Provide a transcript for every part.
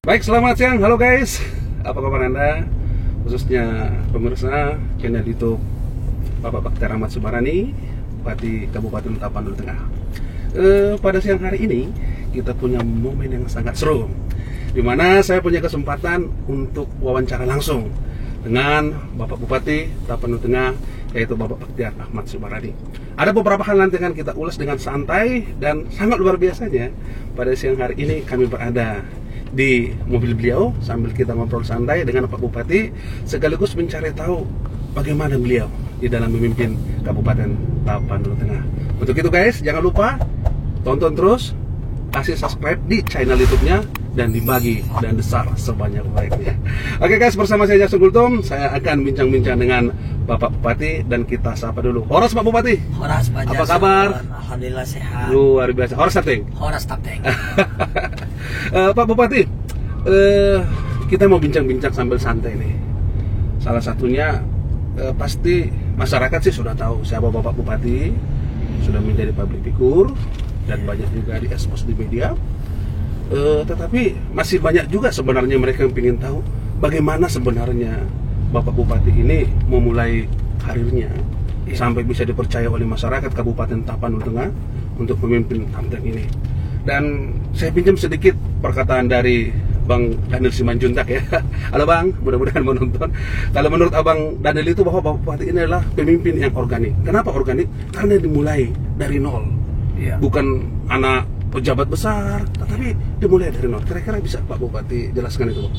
Baik, selamat siang. Halo guys. Apa kabar Anda? Khususnya pemirsa channel YouTube Bapak Baktiar Ahmad Subarani, Bupati Kabupaten Tapanuli Tengah. Pada siang hari ini kita punya momen yang sangat seru, di mana saya punya kesempatan untuk wawancara langsung dengan Bapak Bupati Tapanuli Tengah, yaitu Bapak Baktiar Ahmad Subarani. Ada beberapa hal nanti akan kita ulas dengan santai dan sangat luar biasanya. Pada siang hari ini kami berada di mobil beliau sambil kita ngobrol santai dengan Pak Bupati, sekaligus mencari tahu bagaimana beliau di dalam memimpin Kabupaten Tapanuli Tengah. Untuk itu guys, jangan lupa tonton terus, kasih subscribe di channel YouTube-nya, dan dibagi dan besar sebanyak-banyaknya. Oke guys, bersama saya Jackson Gultom, saya akan bincang-bincang dengan Bapak Bupati dan kita sapa dulu. Horas Pak Bupati. Horas Pak Jackson. Apa kabar? Alhamdulillah sehat. Luar biasa. Horas Tapteng. Horas Tapteng. Pak Bupati, kita mau bincang-bincang sambil santai nih. Salah satunya pasti masyarakat sih sudah tahu siapa Bapak Bupati, sudah menjadi public figure dan banyak juga di-expose di media. Tetapi masih banyak juga sebenarnya mereka yang ingin tahu bagaimana sebenarnya Bapak Bupati ini memulai karirnya sampai bisa dipercaya oleh masyarakat Kabupaten Tapanuli Tengah untuk memimpin Tamteng ini. Dan saya pinjam sedikit perkataan dari Bang Daniel Simanjuntak ya. Halo Bang, mudah-mudahan menonton. Kalau menurut Abang Daniel itu bahwa Bapak Bupati ini adalah pemimpin yang organik. Kenapa organik? Karena dimulai dari nol. Bukan anak pejabat besar, tetapi dimulai dari nol. Kira-kira bisa Pak Bupati jelaskan itu, Pak?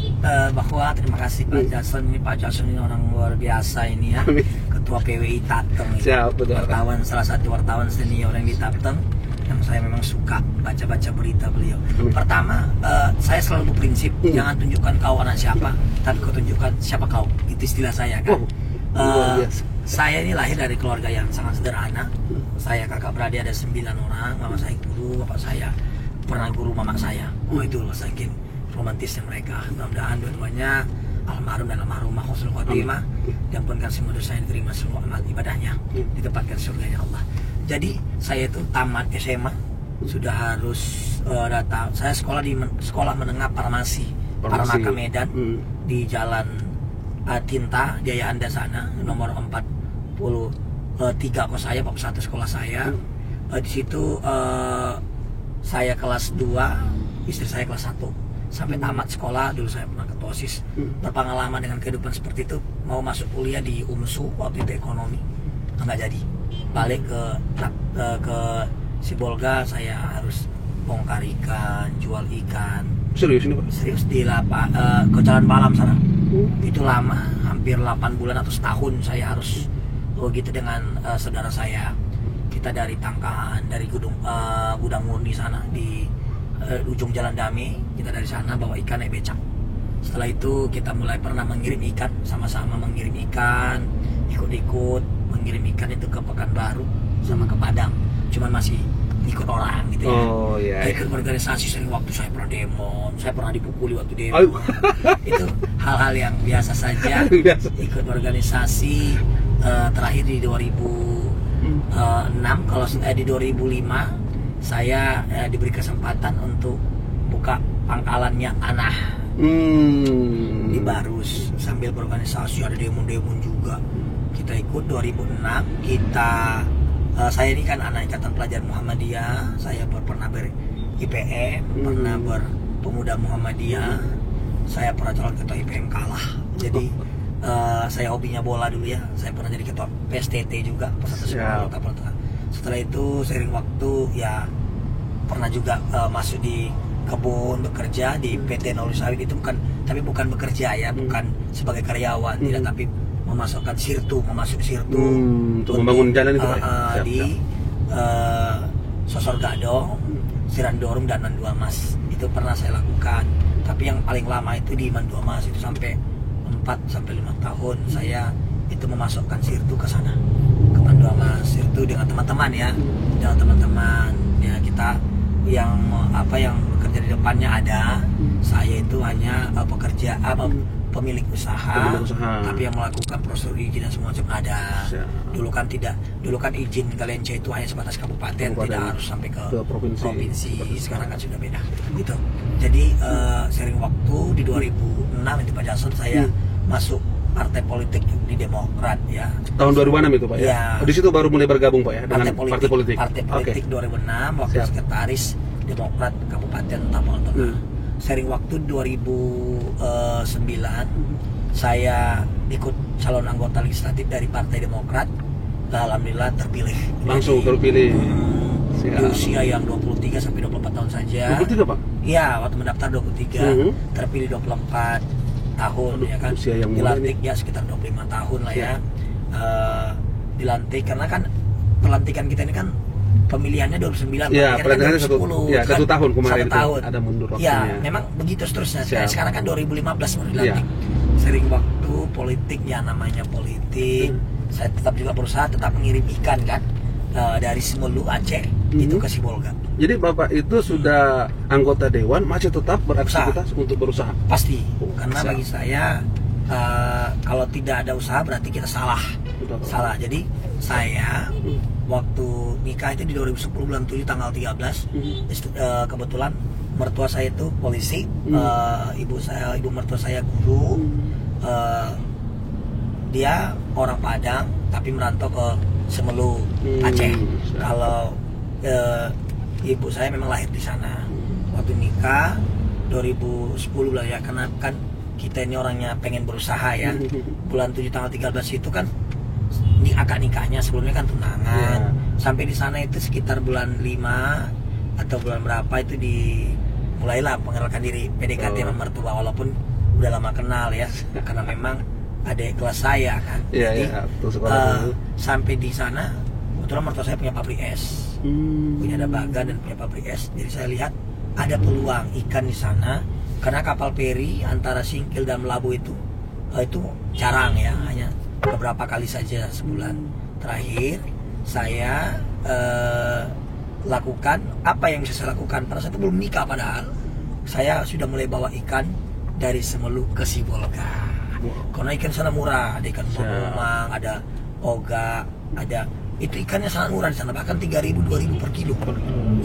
Bahwa terima kasih Pak Jackson ini. Pak Jackson ini orang luar biasa ini ya. Ketua PWI Tateng. Siap, betul. Wartawan, salah satu wartawan senior yang di Tateng, yang saya memang suka baca-baca berita beliau. Pertama, saya selalu berprinsip jangan tunjukkan kau anak siapa, tapi kau tunjukkan siapa kau. Itu istilah saya kan. Saya ini lahir dari keluarga yang sangat sederhana. Saya kakak beradik ada 9 orang. Mama saya guru, bapak saya pernah guru mama saya. Itu loh saking romantisnya mereka. Mudah-mudahan dua-duanya almarhum dan almarhumah husnul khotimah, diampunkan semua dosa yang diterima, semua amal ibadahnya ditempatkan surganya Allah. Jadi saya itu tamat SMA sudah harus datang. Saya sekolah di sekolah menengah farmasi Paramaka Medan di Jalan Tinta Jaya Anda sana, nomor 43 kos saya, Bapak satu sekolah saya. Di situ saya kelas 2, istri saya kelas 1. Sampai tamat sekolah, dulu saya pernah ketua OSIS. Berpengalaman dengan kehidupan seperti itu, mau masuk kuliah di UMSU waktu itu ekonomi, nggak jadi. Balik ke Sibolga, saya harus bongkar ikan, jual ikan. Serius ini Pak? Serius di ke Jalan Balam sana. Itu lama, hampir 8 bulan atau setahun saya harus begitu dengan saudara saya. Kita dari Tangkahan, dari gudang murni sana di ujung Jalan Dami, kita dari sana bawa ikan naik becak. Setelah itu kita mulai pernah mengirim ikan, sama-sama mengirim ikan, ikut-ikut mengirim ikan itu ke Pekanbaru sama ke Padang. Cuman masih ikut orang gitu ya. Ikut organisasi, sering waktu saya pernah demo, saya pernah dipukuli waktu demo. Itu hal-hal yang biasa saja. Ikut organisasi, terakhir di 2006, kalau di 2005 saya diberi kesempatan untuk buka pangkalannya Anah di Barus, sambil berorganisasi, ada demo-demo juga. Kita ikut 2006, saya ini kan anak Ikatan Pelajar Muhammadiyah, saya pernah ber-IPM, pernah berpemuda Muhammadiyah, saya pernah calon ketua IPM kalah. Jadi saya hobinya bola dulu ya, saya pernah jadi ketua PSTT juga, Persatuan Sepak Bola. Setelah itu seiring waktu ya pernah juga masuk di kebun, bekerja di PT Noli Sawit. Itu bukan bekerja ya, bukan sebagai karyawan, tidak, tapi memasuk sirtu untuk membangun jalan itu di Sosor Gadong, Sirandorum dan Mandua Mas. Itu pernah saya lakukan. Tapi yang paling lama itu di Mandua Mas, itu sampai 4-5 tahun saya itu memasukkan sirtu ke sana, ke Mandua Mas. Sirtu dengan teman-teman ya, kita yang bekerja di depannya ada. Saya itu hanya pemilik usaha, tapi yang melakukan prosedur izin dan semua macam ada. Dulu kan izin Galenca itu hanya sebatas kabupaten, tidak harus sampai ke provinsi. Sekarang kan sudah beda gitu. Jadi sering waktu di 2006 itu Pak Jason saya masuk partai politik di Demokrat ya. Tahun 2006 itu Pak ya? Di situ baru mulai bergabung Pak ya dengan partai politik. Partai politik 2006 waktu sekretaris Demokrat Kabupaten Tapal Tengah. Sering waktu 2009 saya ikut calon anggota legislatif dari Partai Demokrat. Alhamdulillah terpilih. Langsung terpilih. Di usia yang 23 sampai 24 tahun saja. 23 Pak? Iya, waktu mendaftar 23, terpilih 24 tahun ya kan. Dilantik ya sekitar 25 tahun lah ya. Dilantik karena kan pelantikan kita ini kan pemilihannya 29, ya, pelantikannya 10, ya, kan? 1 tahun kemarin 1 tahun. Ada mundur waktunya. Ya, memang begitu seterusnya. Sekarang kan 2015 baru dilantik. Sering waktu politik ya namanya politik. Saya tetap juga berusaha tetap mengirim ikan kan dari Semelu Aceh itu ke Sibolga. Jadi Bapak itu sudah anggota dewan masih tetap beraktivitas untuk berusaha? Pasti, karena bagi saya kalau tidak ada usaha berarti kita salah. Salah. Jadi saya waktu nikah itu di 2010 bulan 7 tanggal 13 kebetulan mertua saya itu polisi, ibu mertua saya guru, dia orang Padang tapi merantau ke Semelu Aceh. Kalau ibu saya memang lahir di sana. Waktu nikah 2010 lah ya, karena kan kita ini orangnya pengen berusaha ya. Bulan 7 tanggal 13 itu kan akad nikahnya, sebelumnya kan tunangan. Sampai di sana itu sekitar bulan 5 atau bulan berapa itu mulailah mengenalkan diri, PDKT sama mertua, walaupun udah lama kenal ya, karena memang adik kelas saya kan. Jadi sampai di sana kebetulan mertua saya punya pabrik es, punya ada bagan dan punya pabrik es. Jadi saya lihat ada peluang ikan di sana, karena kapal feri antara Singkil dan Melabu itu jarang ya, hanya beberapa kali saja sebulan. Terakhir saya lakukan apa yang bisa saya lakukan pada saat itu belum nikah, padahal saya sudah mulai bawa ikan dari Semelu ke Sibolga. Karena ikan sana murah, ada ikan mamang, ada oga, ada itu ikannya sangat murah di sana, bahkan 3.000 2.000 per kilo.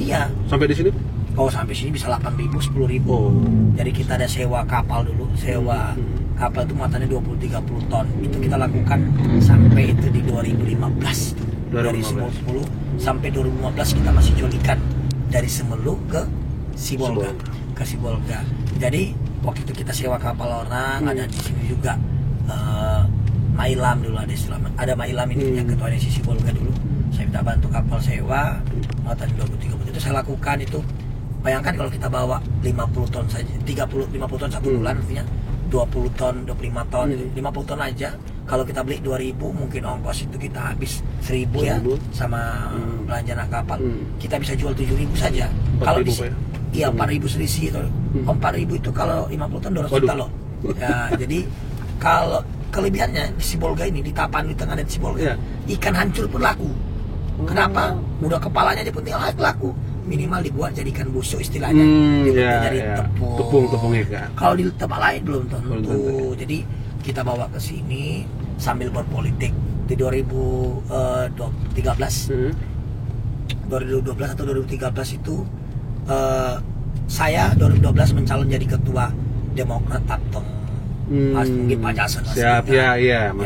Iya. Sampai di sini? Oh, sampai sini bisa 8.000 10.000. Jadi kita ada sewa kapal dulu, sewa kapal itu muatannya 20-30 ton. Itu kita lakukan sampai itu di 2015. Dari Semelu sampai 2015 kita masih jual ikan dari Semelu ke Sibolga. Ke Sibolga. Jadi waktu itu kita sewa kapal orang, ada di sini juga Mailam dulu, ada Mailam ini yang ketuanya si Sibolga dulu. Saya minta bantu kapal sewa, muatan 20-30 itu saya lakukan itu. Bayangkan kalau kita bawa 50 ton saja, 50 ton satu bulan, artinya 20 ton, 25 ton, 50 ton aja. Kalau kita beli 2.000, mungkin ongkos itu kita habis 1.000 ya, sama belanja anak kapal. Kita bisa jual 7.000 saja. Kalau di iya 4.000 selisih itu. 4.000 itu kalau 50 ton 200 juta loh. Ya, jadi kalau kelebihannya di Sibolga ini, di Tapan di tengah dan Sibolga, ikan hancur pun laku. Kenapa? Udah kepalanya aja pun laku. Minimal dibuat jadi ikan busuk istilahnya. Dari tepung ikan. Kalau di tempat lain belum tentu. Jadi kita bawa ke sini sambil berpolitik. Di 2013 atau 2013 itu saya 2012 mencalon jadi ketua Demokrat Tapteng. Mungkin Pak Jason siap ya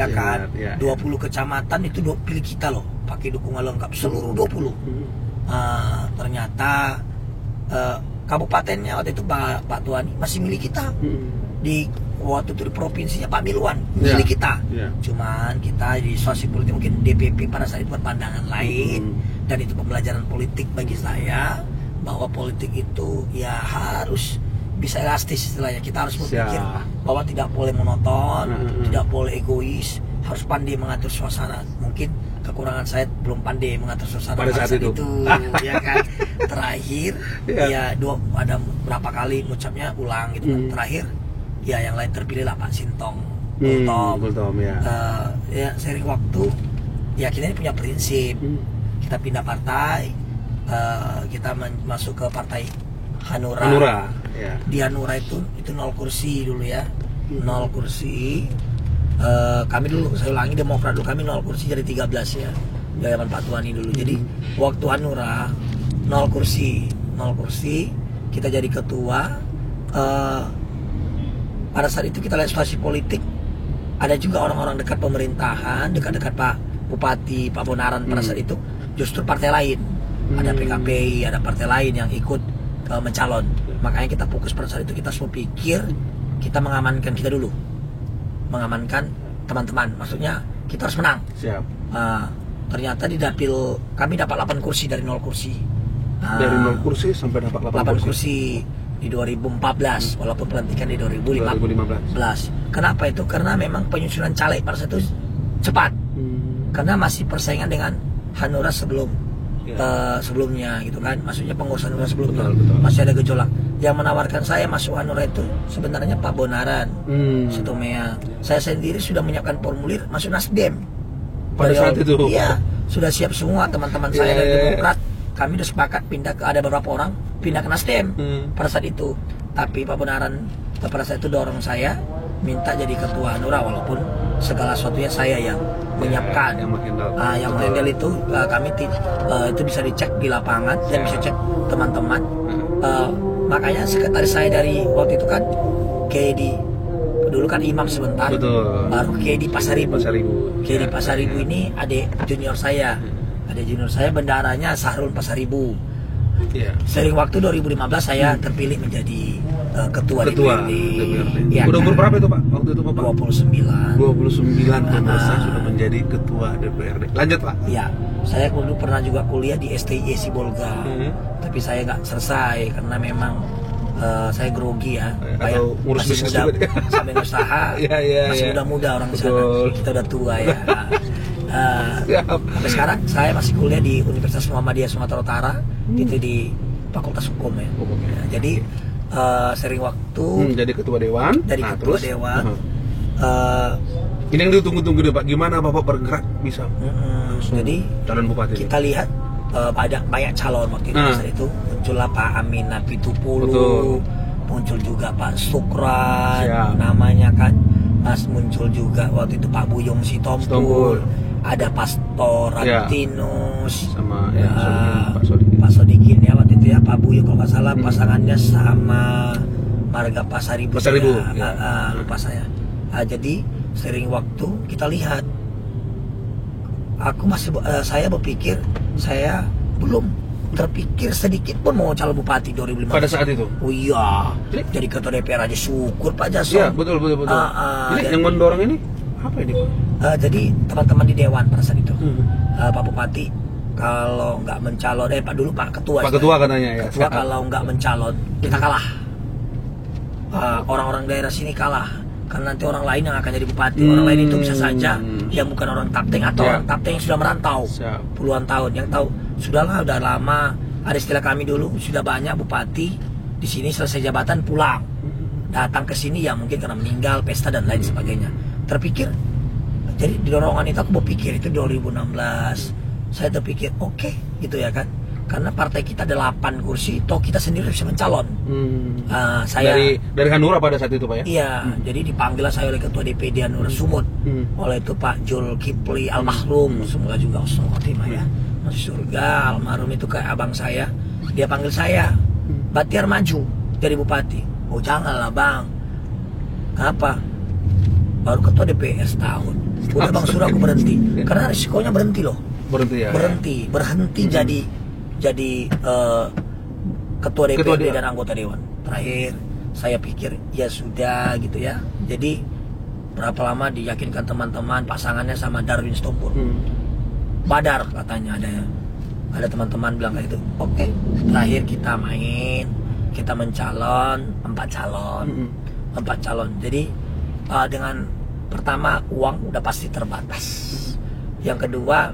kan. 20 kecamatan itu pilih kita loh, pakai dukungan lengkap seluruh 20. Ternyata kabupatennya waktu itu Pak Tuani masih milik kita. Di waktu itu di provinsinya Pak Milwan milik kita. Cuman kita di sosial politik mungkin DPP pada saat itu berpandangan lain, dan itu pembelajaran politik bagi saya, bahwa politik itu ya harus bisa elastis istilahnya. Kita harus berpikir bahwa tidak boleh monoton, tidak boleh egois, harus pandai mengatur suasana. Mungkin kekurangan saya belum pandai mengatur suasana pada saat itu. Ya kan. Terakhir ada berapa kali ngucapnya ulang gitu kan. Terakhir ya yang lain terpilih lah Pak Sintong Bultom ya sering waktu ya kita ini punya prinsip. Kita pindah partai, kita masuk ke partai Hanura. Di Hanura itu 0 kursi dulu ya. 0 kursi. Kami dulu, saya ulangi, Demokrat dulu kami 0 kursi jadi 13 ya, zaman Pak Tuani dulu. Jadi waktu Hanura 0 kursi, kita jadi ketua. Pada saat itu kita lihat situasi politik, ada juga orang-orang dekat pemerintahan, dekat-dekat Pak Bupati, Pak Bonaran pada saat itu justru partai lain. Ada PKPI, ada partai lain yang ikut mencalon. Makanya kita fokus pada saat itu, kita semua pikir kita mengamankan kita dulu, mengamankan teman-teman. Maksudnya kita harus menang. Siap. Ternyata di dapil kami dapat 8 kursi dari 0 kursi. Dari 0 kursi sampai dapat 8 kursi di 2014, walaupun pelantikan di 2015. Kenapa itu? Karena memang penyusunan caleg pada saat itu cepat. Karena masih persaingan dengan Hanura sebelumnya gitu kan. Maksudnya pengurusan Hanura sebelumnya. Betul. Masih ada gejolak. Yang menawarkan saya masuk Hanura itu sebenarnya Pak Bonaran, Sitomea. Saya sendiri sudah menyiapkan formulir masuk Nasdem. Pada saat itu? Iya, sudah siap semua teman-teman saya dari Demokrat. Kami udah sepakat pindah ke, ada beberapa orang pindah ke Nasdem pada saat itu. Tapi Pak Bonaran pada saat itu dorong saya minta jadi ketua Hanura, walaupun segala sesuatunya saya yang menyiapkan. Yang mengendal itu kami itu bisa dicek di lapangan dan bisa cek teman-teman. Makanya sekretaris saya dari waktu itu kan Kedi, dulu kan imam sebentar. Betul. Baru Kedi Pasaribu. Kedi Pasaribu ini adik junior saya. Junior saya bendaranya Sahrul Pasaribu. Sering waktu 2015 saya terpilih menjadi ketua DPRD. Ya, udah umur berapa itu Pak? Waktu itu Bapak? 29 pemirsa sudah menjadi ketua DPRD. Lanjut Pak. Ya, saya dulu pernah juga kuliah di STI Sibolga. Tapi saya nggak selesai karena memang saya grogi ya. Atau ngurus bisnis juga sampai usaha. Masih muda-muda orang di sana. Kita udah tua ya. Sampai sekarang saya masih kuliah di Universitas Muhammadiyah Sumatera Utara, itu di Fakultas Hukum ya. Jadi sering waktu jadi ketua dewan. Ini yang ditunggu-tunggu deh Pak, gimana Bapak bergerak bisa jadi calon bupati? Kita lihat banyak calon waktu itu. Itu muncullah Pak Amin Napitupulu, muncul juga Pak Sukran, namanya kan, muncul juga waktu itu Pak Buyung Sitompul. Ada Pastor Antinus sama Pak Sodikin ya waktu itu ya. Pak Buyung kalau nggak salah pasangannya sama Marga Pasaribu. Lupa saya. Jadi sering waktu kita lihat, saya berpikir saya belum terpikir sedikit pun mau calon bupati 2015 pada saat itu. Oh iya, jadi ketua DPR aja syukur Pak Jason. Iya betul. Ini yang mendorong ini apa ini Pak? Jadi teman-teman di dewan pada saat itu, Pak Bupati kalau nggak mencalon, Pak Ketua katanya ya. Ketua kalau nggak mencalon kita kalah. Orang-orang daerah sini kalah karena nanti orang lain yang akan jadi bupati. Orang lain itu bisa saja yang bukan orang Tapteng atau orang Tapteng yang sudah merantau puluhan tahun, yang tahu sudahlah udah lama. Ada istilah kami dulu, sudah banyak bupati di sini selesai jabatan pulang, datang ke sini ya mungkin karena meninggal, pesta dan lain sebagainya. Terpikir, jadi di dorongan itu aku berpikir itu 2016 saya terpikir oke, gitu ya kan, karena partai kita ada 8 kursi, toh kita sendiri bisa mencalon. Saya dari Hanura pada saat itu Pak ya? Iya, jadi dipanggil saya oleh Ketua DPD Hanura Sumut, oleh itu Pak Jul Kipli Almarhum, semoga juga husnul khotimah ya, masih surga. Almarhum itu kayak abang saya, dia panggil saya, Batiar maju jadi bupati. Oh janganlah Bang, kenapa? Baru ketua DPR setahun, udah Bang suruh aku berhenti, karena risikonya berhenti loh. Berhenti jadi ketua DPD dan anggota dewan. Terakhir saya pikir ya sudah gitu ya. Jadi berapa lama diyakinkan teman-teman, pasangannya sama Darwin Sitompul, Badar katanya ada teman-teman bilang kayak gitu. Oke. Terakhir kita mencalon 4 calon. Jadi dengan pertama uang udah pasti terbatas. Yang kedua,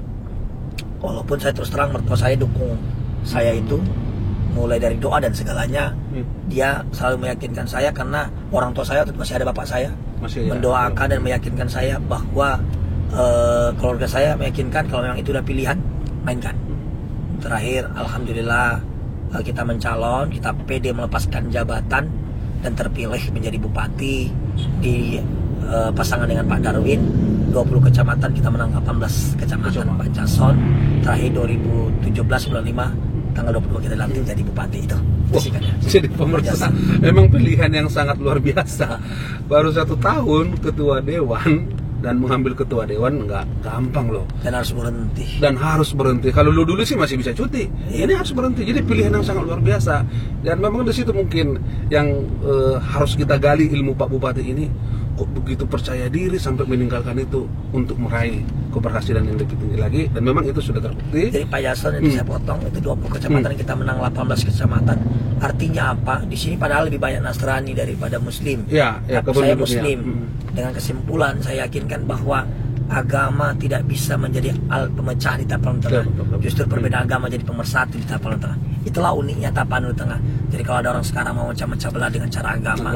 walaupun saya terus terang mertua saya dukung saya itu mulai dari doa dan segalanya, dia selalu meyakinkan saya karena orang tua saya masih ada bapak saya mendoakan dan meyakinkan saya bahwa keluarga saya meyakinkan kalau memang itu udah pilihan, mainkan. Terakhir alhamdulillah kita mencalon, kita pede melepaskan jabatan dan terpilih menjadi bupati di pasangan dengan Pak Darwin. 20 kecamatan kita menang 18 kecamatan Pak Jason. Terakhir 2017 bulan 5 tanggal 22 kita dilantik jadi bupati itu. Jadi pemirsa memang pilihan yang sangat luar biasa. Baru 1 tahun ketua dewan, dan mengambil ketua dewan nggak gampang loh. Dan harus berhenti. Kalau dulu sih masih bisa cuti, ini harus berhenti. Jadi pilihan yang sangat luar biasa. Dan memang di situ mungkin yang harus kita gali ilmu Pak Bupati ini. Kok begitu percaya diri sampai meninggalkan itu untuk meraih keberhasilan yang lebih tinggi lagi, dan memang itu sudah terbukti. Jadi Pak Jason itu saya potong, itu 20 kecamatan kita menang 18 kecamatan. Artinya apa? Di sini padahal lebih banyak Nasrani daripada Muslim. Saya Muslim. Dengan kesimpulan saya yakinkan bahwa agama tidak bisa menjadi pemecah di Tapanuli Tengah. Justru perbedaan agama jadi pemersatu di Tapanuli Tengah. Itulah uniknya Tapanuli Tengah. Jadi kalau ada orang sekarang mau mecah-mecah belah dengan cara agama,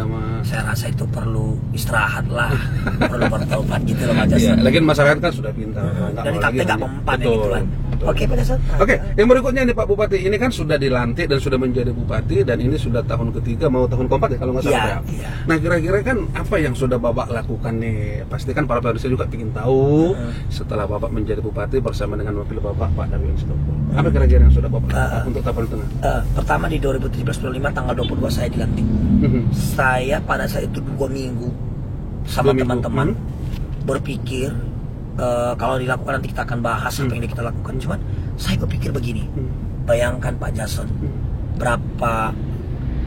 saya rasa itu perlu istirahat lah, perlu bertobat gitu loh Pak Jason. Lagian masyarakat kan sudah pintar. Dan nggak mempan gitu kan. Oke Pak Jason. Oke, yang berikutnya nih Pak Bupati, ini kan sudah dilantik dan sudah menjadi bupati, dan ini sudah tahun ketiga, mau tahun keempat ya kalau nggak salah ya. Nah kira-kira kan apa yang sudah Bapak lakukan nih? Pasti kan para pemirsa juga ingin tahu setelah Bapak menjadi bupati bersama dengan wakil Bapak Pak Darwin Sitompul. Apa kira-kira yang sudah Bapak lakukan untuk Tapanuli Tengah? Pertama di 2017-2025 tanggal 22 saya dilantik. Saya pada saat itu 2 minggu sama teman-teman berpikir kalau dilakukan nanti kita akan bahas apa yang kita lakukan. Cuman saya berpikir begini, bayangkan Pak Jason, berapa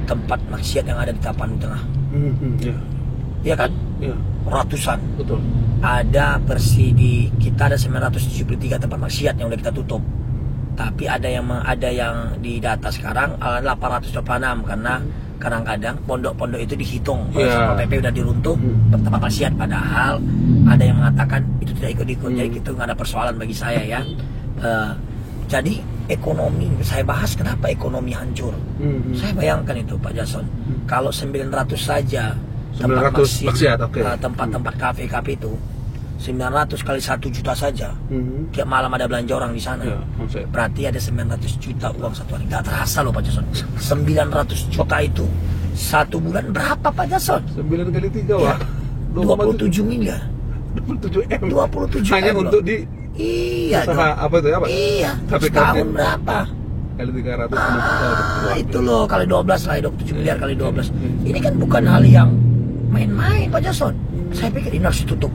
tempat maksiat yang ada di Tapanuli Tengah. Iya kan? Ratusan. Betul. Ada kita ada 973 tempat maksiat yang udah kita tutup. Tapi ada yang di data sekarang 826 karena kadang-kadang pondok-pondok itu dihitung Satpol PP udah diruntuh tempat maksiat, padahal ada yang mengatakan itu tidak ikut-ikut. Jadi itu nggak ada persoalan bagi saya ya. Jadi ekonomi, saya bahas kenapa ekonomi hancur. Saya bayangkan itu Pak Jason, kalau 900 saja tempat maksiat, tempat-tempat kafe-kafe itu 900 kali 1 juta saja. Tiap malam ada belanja orang di sana. Berarti ada 900 juta uang satu hari. Gak terasa loh Pak Jason. 900 juta itu 1 bulan berapa Pak Jason? 9 kali 3 wah. 27 miliar. 27 M. 27 hanya M untuk di usaha apa itu ya Pak? Iya. Setahun berapa? Kali 300 itu loh kali 12 lah, 27 miliar kali 12. Ini kan bukan hal yang main-main Pak Jason. Saya pikir ini harus ditutup.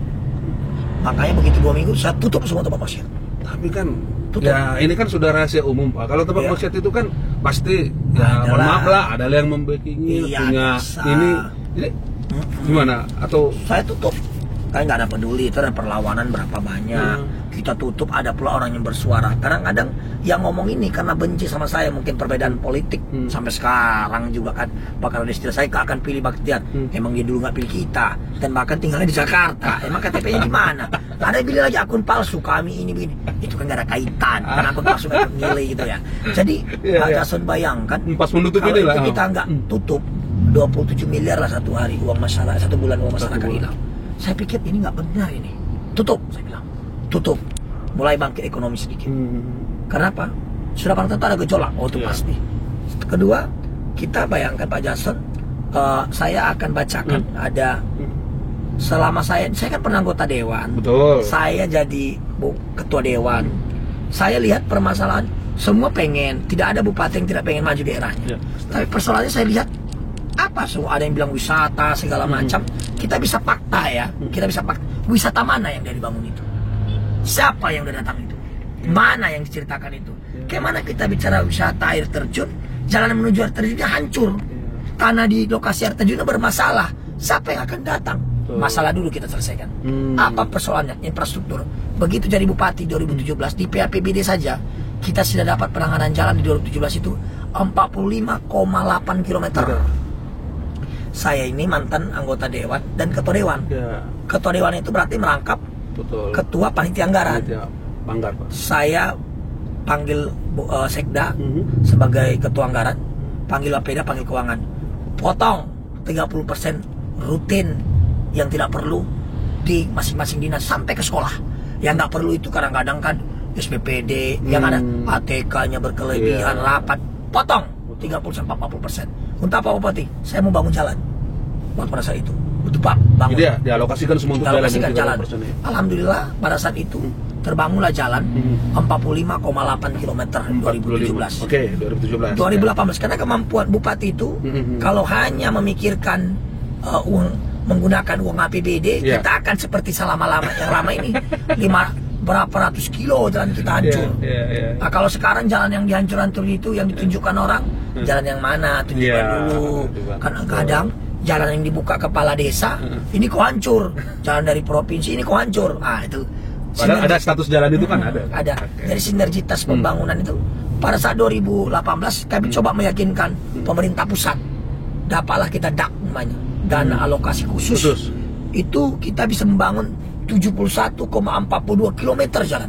Makanya begitu 2 minggu saya tutup semua tempat maksiat. Tapi kan ya ini kan sudah rahasia umum Pak. Kalau tempat maksiat itu kan pasti ya mohon maaf lah, ada yang membackingi punya ini gimana atau saya tutup. Kan nggak ada peduli, itu ada perlawanan berapa banyak. Kita tutup, ada pula orang yang bersuara. Kadang-kadang yang ngomong ini karena benci sama saya, mungkin perbedaan politik sampai sekarang juga kan. Bahkan ada istilah saya akan pilih Bakhtiar. Emang dia dulu nggak pilih kita, dan bahkan tinggalnya di Jakarta. Emang KTP-nya di mana? Ada yang bilang lagi akun palsu kami ini begini. Itu kan nggak ada kaitan. Karena akun palsu kan nilai gitu ya. Jadi Pak Jason bayangkan pas menutup ini lah. Kita nggak tutup 27 miliar lah satu hari uang masyarakat, 1 bulan uang masyarakat hilang. Saya pikir ini nggak benar ini. Tutup, saya bilang. Tutup. Mulai bangkit ekonomi sedikit. Kenapa? Sudah pada tentu ada gejolak. Oh itu pasti. Kedua, kita bayangkan Pak Jason, saya akan bacakan ada selama saya kan pernah anggota dewan. Betul. Saya jadi ketua dewan. Saya lihat permasalahan semua pengen, tidak ada bupati yang tidak pengen maju daerahnya. Tapi persoalannya saya lihat apa semua, ada yang bilang wisata segala macam. Kita bisa fakta ya, kita bisa fakta. Wisata mana yang dari bangun itu? Siapa yang udah datang itu? Mana yang diceritakan itu? Kayak mana kita bicara wisata air terjun, jalan menuju air terjunnya hancur. Karena di lokasi air terjunnya bermasalah. Siapa yang akan datang? Masalah dulu kita selesaikan. Apa persoalannya? Infrastruktur. Begitu jadi bupati 2017 di PAPBD saja, kita sudah dapat penanganan jalan di 2017 itu 45,8 km. Saya ini mantan anggota dewan dan ketua dewan. Ketua dewan itu berarti merangkap ketua panitia anggaran. Banggar, Pak. Saya panggil sekda sebagai ketua anggaran, panggil Bapeda, panggil keuangan. Potong 30% rutin yang tidak perlu di masing-masing dinas sampai ke sekolah. Yang nggak perlu itu kadang-kadang kan SPPD, yang ada ATK-nya berkelebihan, rapat, potong 30-40%. Untuk apa Bupati? Saya mau bangun jalan. waktu pada saat itu. Itu Pak bangun. Jadi ya dialokasikan semua untuk Dialokasikan jalan. 30%. Alhamdulillah pada saat itu terbangunlah jalan 45,8 km 2017. Oke, 2017. 2018 karena kemampuan bupati itu kalau hanya memikirkan menggunakan uang APBD, kita akan seperti selama-lama yang lama ini berapa ratus kilo jalan kita hancur. Nah, kalau sekarang jalan yang dihancur-hancur itu yang ditunjukkan orang, jalan yang mana tunjukkan dulu. Karena kadang jalan yang dibuka kepala desa ini kok hancur, jalan dari provinsi ini kok hancur. Ah itu. Padahal ada status jalan itu kan ada. Ada. Jadi sinergitas pembangunan itu pada saat 2018 kami coba meyakinkan pemerintah pusat, dapatlah kita DAK namanya, dana alokasi khusus. Itu kita bisa membangun 71,42 km jalan.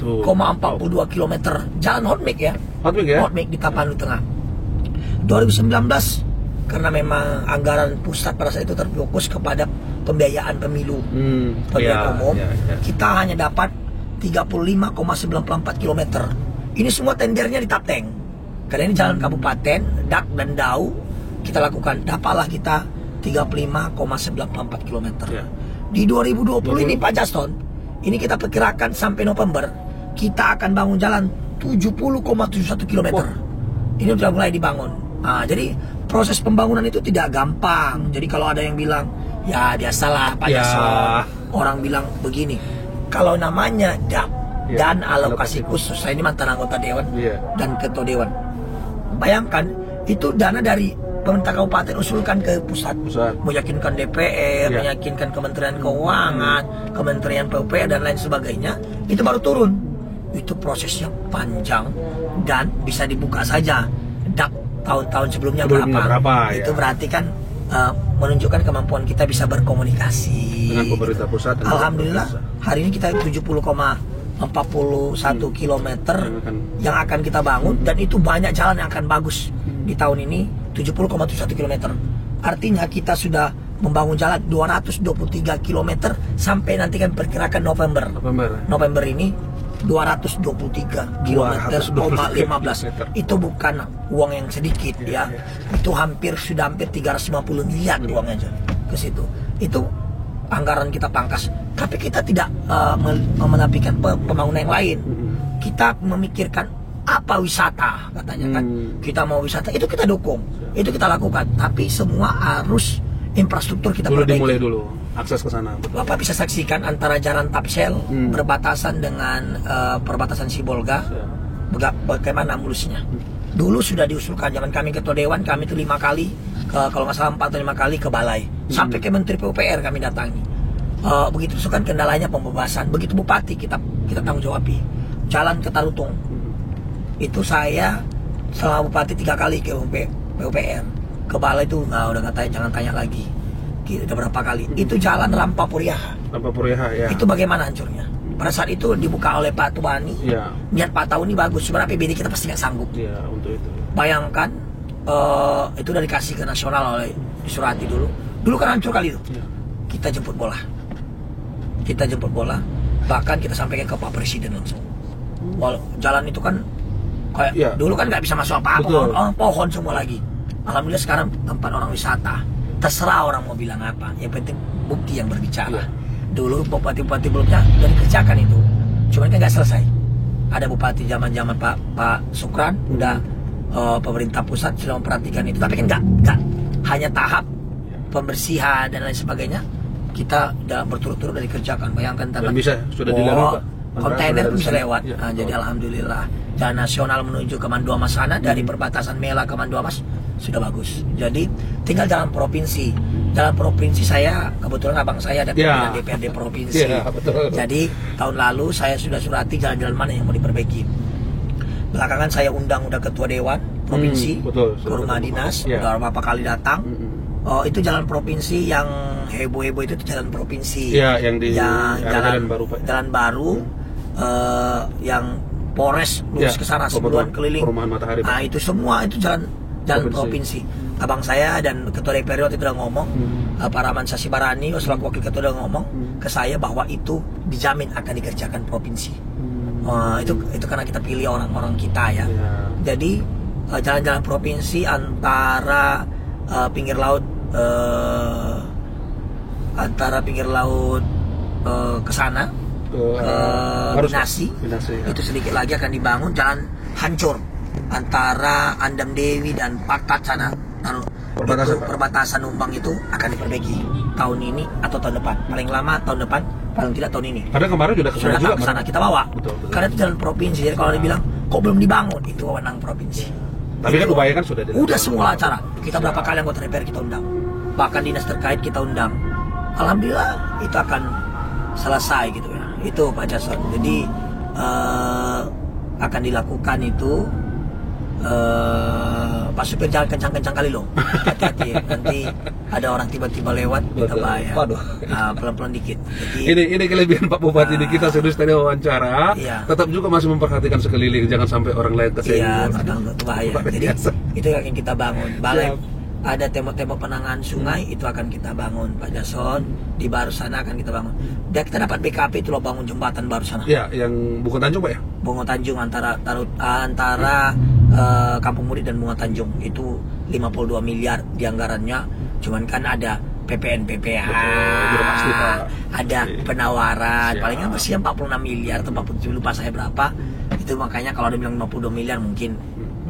71,42 km jalan hotmix ya. Hotmix di Tapanuli Tengah. 2019 karena memang anggaran pusat pada saat itu terfokus kepada pembiayaan pemilu, pembiayaan umum, kita hanya dapat 35,94 km. Ini semua tendernya di Tapteng. Karena ini jalan kabupaten, DAK dan DAU kita lakukan. Dapatlah kita 35,94 km. Di 2020 ini Pak Juston, ini kita perkirakan sampai November kita akan bangun jalan 70,71 km. Ini sudah mulai dibangun. Nah, jadi proses pembangunan itu tidak gampang. Jadi kalau ada yang bilang, ya dia salah Pak Juston. Orang bilang begini, kalau namanya DAP dan alokasi khusus, saya ini mantan anggota dewan dan ketua dewan. Bayangkan itu dana dari pemerintah kabupaten usulkan ke pusat, meyakinkan DPR, meyakinkan Kementerian Keuangan, Kementerian PUPR dan lain sebagainya, itu baru turun. Itu proses yang panjang dan bisa dibuka saja DAP tahun-tahun sebelumnya berapa. Itu berarti kan menunjukkan kemampuan kita bisa berkomunikasi dengan pemerintah pusat. Alhamdulillah hari ini kita 70,41 km yang akan kita bangun, dan itu banyak jalan yang akan bagus di tahun ini. 70,71 km artinya kita sudah membangun jalan 223 km sampai nanti kan perkirakan November ini 223 km 15. Itu bukan uang yang sedikit ya. Itu sudah hampir 350 miliar uangnya aja ke situ. Itu anggaran kita pangkas. Tapi kita tidak menafikan pembangunan yang lain. Kita memikirkan apa wisata katanya kan. Kita mau wisata itu kita dukung. Itu kita lakukan. Tapi semua harus infrastruktur kita perbaiki. Dimulai dulu akses ke sana. Bapak bisa saksikan antara jalan Tapsel berbatasan dengan perbatasan Sibolga, bagaimana mulusnya. Dulu sudah diusulkan zaman kami ketua dewan, kami itu 5 kali kalau nggak salah 4 atau 5 kali ke balai, sampai ke Menteri PUPR kami datangi. Begitu usulkan kendalanya pembebasan, begitu bupati kita tanggung jawabi. Jalan ke Tarutung itu saya selama bupati 3 kali ke PUPR, ke balai itu udah nggak tanya, jangan tanya lagi. Udah berapa kali. Itu jalan Rampa Puriaha ya. Itu bagaimana hancurnya. Pada saat itu dibuka oleh Pak Tuani. Niat Pak Tahu ini bagus. Sebenarnya APBD kita pasti nggak sanggup. Untuk itu. Bayangkan itu udah dikasih ke nasional oleh disurati dulu. Dulu kan hancur kali itu. Kita jemput bola. Bahkan kita sampaikan ke Pak Presiden langsung. Jalan itu kan kayak dulu kan nggak bisa masuk apa-apa. Pohon semua lagi. Alhamdulillah sekarang tempat orang wisata. Terserah orang mau bilang apa, yang penting bukti yang berbicara. Dulu bupati-bupati belumnya udah dikerjakan itu, cuman kan nggak selesai. Ada bupati zaman Pak Sukran, udah pemerintah pusat sudah memperhatikan itu, tapi kan nggak hanya tahap pembersihan dan lain sebagainya. Kita udah berturut-turut dari kerjakan. Bayangkan dan bisa sudah dilalui Pak. Kontainer itu bisa lewat. Jadi alhamdulillah jalan nasional menuju ke Manduamas sana dari perbatasan Mela ke Manduamas sudah bagus. Jadi tinggal jalan provinsi. Jalan provinsi saya kebetulan abang saya ada pimpinan DPRD provinsi. Jadi tahun lalu saya sudah surati jalan-jalan mana yang mau diperbaiki. Belakangan saya undang udah ketua dewan provinsi ke rumah dinas, udah beberapa kali datang. Itu jalan provinsi yang heboh-heboh itu jalan provinsi. Yang di jalan baru Pak. Jalan baru yang Polres lurus ke sana sebelum keliling. Perumahan Matahari. Nah, itu semua itu jalan provinsi. Abang saya dan ketua DPR waktu itu udah ngomong, Pak Rahman Sasibarani selaku wakil ketua udah ngomong ke saya bahwa itu dijamin akan dikerjakan provinsi. Itu karena kita pilih orang-orang kita ya. Jadi jalan-jalan provinsi antara pinggir laut antara pinggir laut ke sana ke Binasi, ya. itu sedikit lagi akan dibangun jalan hancur antara Andam Dewi dan Pakat sana. Perbatasan Numpang itu akan diperbaiki tahun ini atau tahun depan, paling lama tahun depan, paling tidak tahun ini. Karena kemarin sudah ke sana kita bawa. Betul. Karena itu jalan provinsi. Jadi kalau dibilang kok belum dibangun, itu wewenang provinsi. Tapi kan upaya kan sudah dilakukan. Udah semua acara. Kita berapa kali anggota DPR kita undang. Bahkan dinas terkait kita undang. Alhamdulillah itu akan selesai gitu ya. Itu Pak Jason. Jadi akan dilakukan itu. Pak supir jangan kencang-kencang kali loh. Hati-hati nanti ada orang tiba-tiba lewat kita bahaya. Pelan-pelan dikit. Jadi, ini kelebihan Pak Bupati ini, kita serius tadi wawancara, iya. Tetap juga masih memperhatikan sekeliling, jangan sampai orang lain kesinggung. Iya, itu bahaya. Jadi itu yang ingin kita bangun. Balai ada tembok-tembok penanganan sungai itu akan kita bangun Pak Jason. Di baru sana akan kita bangun. Dan kita dapat BKP itu loh, bangun jembatan baru sana. Iya, yang Bunga Tanjung Pak ya? Bunga Tanjung antara Kampung Murid dan Bunga Tanjung itu 52 miliar di anggarannya. Cuman kan ada PPN PPH, pasti, Pak. ada penawaran, paling masih 46 miliar atau 47, lupa saya berapa. Itu makanya kalau ada bilang 52 miliar mungkin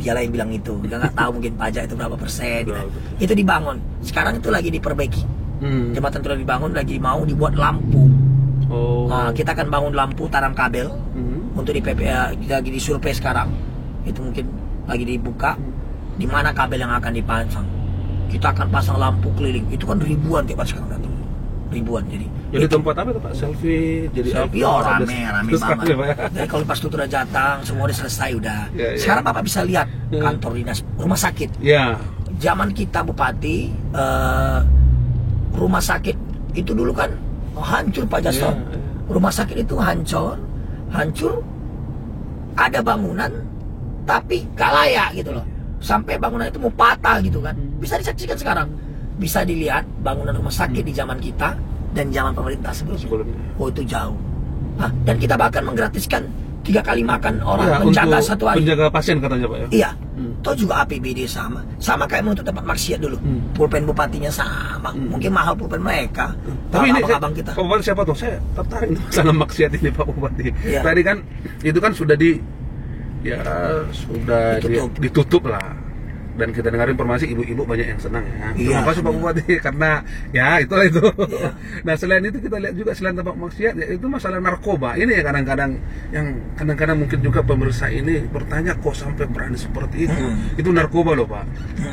dia lah yang bilang itu. Dia nggak tahu mungkin pajak itu berapa persen. Gitu. Itu dibangun. Sekarang itu lagi diperbaiki. Jembatan itu lagi dibangun, lagi mau dibuat lampu. Nah, kita akan bangun lampu tanam kabel untuk di PPA. Kita lagi disurvei sekarang. Itu mungkin lagi dibuka di mana kabel yang akan dipasang. Kita akan pasang lampu keliling. Itu kan ribuan tiap hari sekarang datang. Ribuan jadi tempat apa tuh Pak? Selfie rame banget. Jadi kalau pas itu udah datang semua udah selesai udah. Sekarang Bapak bisa lihat kantor dinas rumah sakit. Zaman kita Bupati rumah sakit itu dulu kan hancur Pak Jason. Rumah sakit itu hancur. Ada bangunan tapi gak layak gitu loh. Sampai bangunan itu mau patah gitu kan. Bisa disaksikan sekarang. Bisa dilihat bangunan rumah sakit di zaman kita dan zaman pemerintah sebelumnya. Oh itu jauh. Nah, dan kita bahkan menggratiskan 3 kali makan orang penjaga satu hari. Penjaga pasien katanya Pak ya? Iya. Toh juga APBD sama kayak menuntut tempat maksiat dulu. Pulpen bupatinya sama. Mungkin mahal pulpen mereka. Tapi ini abang kita. Pak Bupati siapa tuh? Saya tertarik masalah maksiat ini Pak Bupati. Tadi kan itu kan sudah ditutup lah. Dan kita dengar informasi ibu-ibu banyak yang senang ya. Terima kasih Pak Bupati karena ya itulah itu. Nah selain itu kita lihat juga selain tempat maksiat ya, itu masalah narkoba. Ini ya kadang-kadang mungkin juga pemirsa ini bertanya kok sampai berani seperti itu. Itu narkoba loh Pak.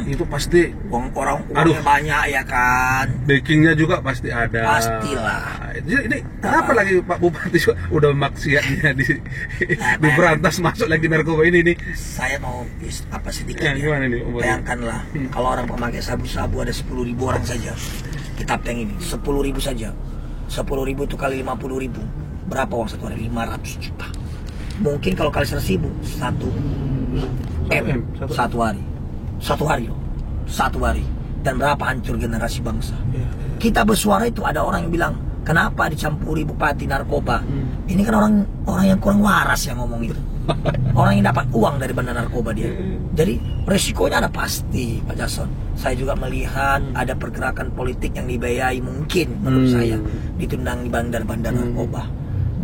Itu pasti uangnya banyak ya kan. Backingnya juga pasti ada. Pastilah. Ini kenapa lagi Pak Bupati udah maksiatnya diberantas masuk lagi narkoba ini nih? Saya mau sedikit ya. Gimana nih? Bayangkanlah kalau orang pemakai sabu-sabu ada 10.000 orang saja. Kita tank ini 10.000 saja. 10.000 itu kali 50.000. Berapa uang satu hari? 500 juta. Mungkin kalau kali 100.000 1 M satu hari. Satu hari loh. Satu hari. Dan berapa hancur generasi bangsa. Kita bersuara itu ada orang yang bilang, kenapa dicampuri bupati narkoba? Ini kan orang yang kurang waras yang ngomong itu. Orang yang dapat uang dari bandar narkoba dia. Jadi resikonya ada pasti Pak Jason. Saya juga melihat ada pergerakan politik yang dibiayai mungkin menurut saya ditundang di bandar-bandar narkoba.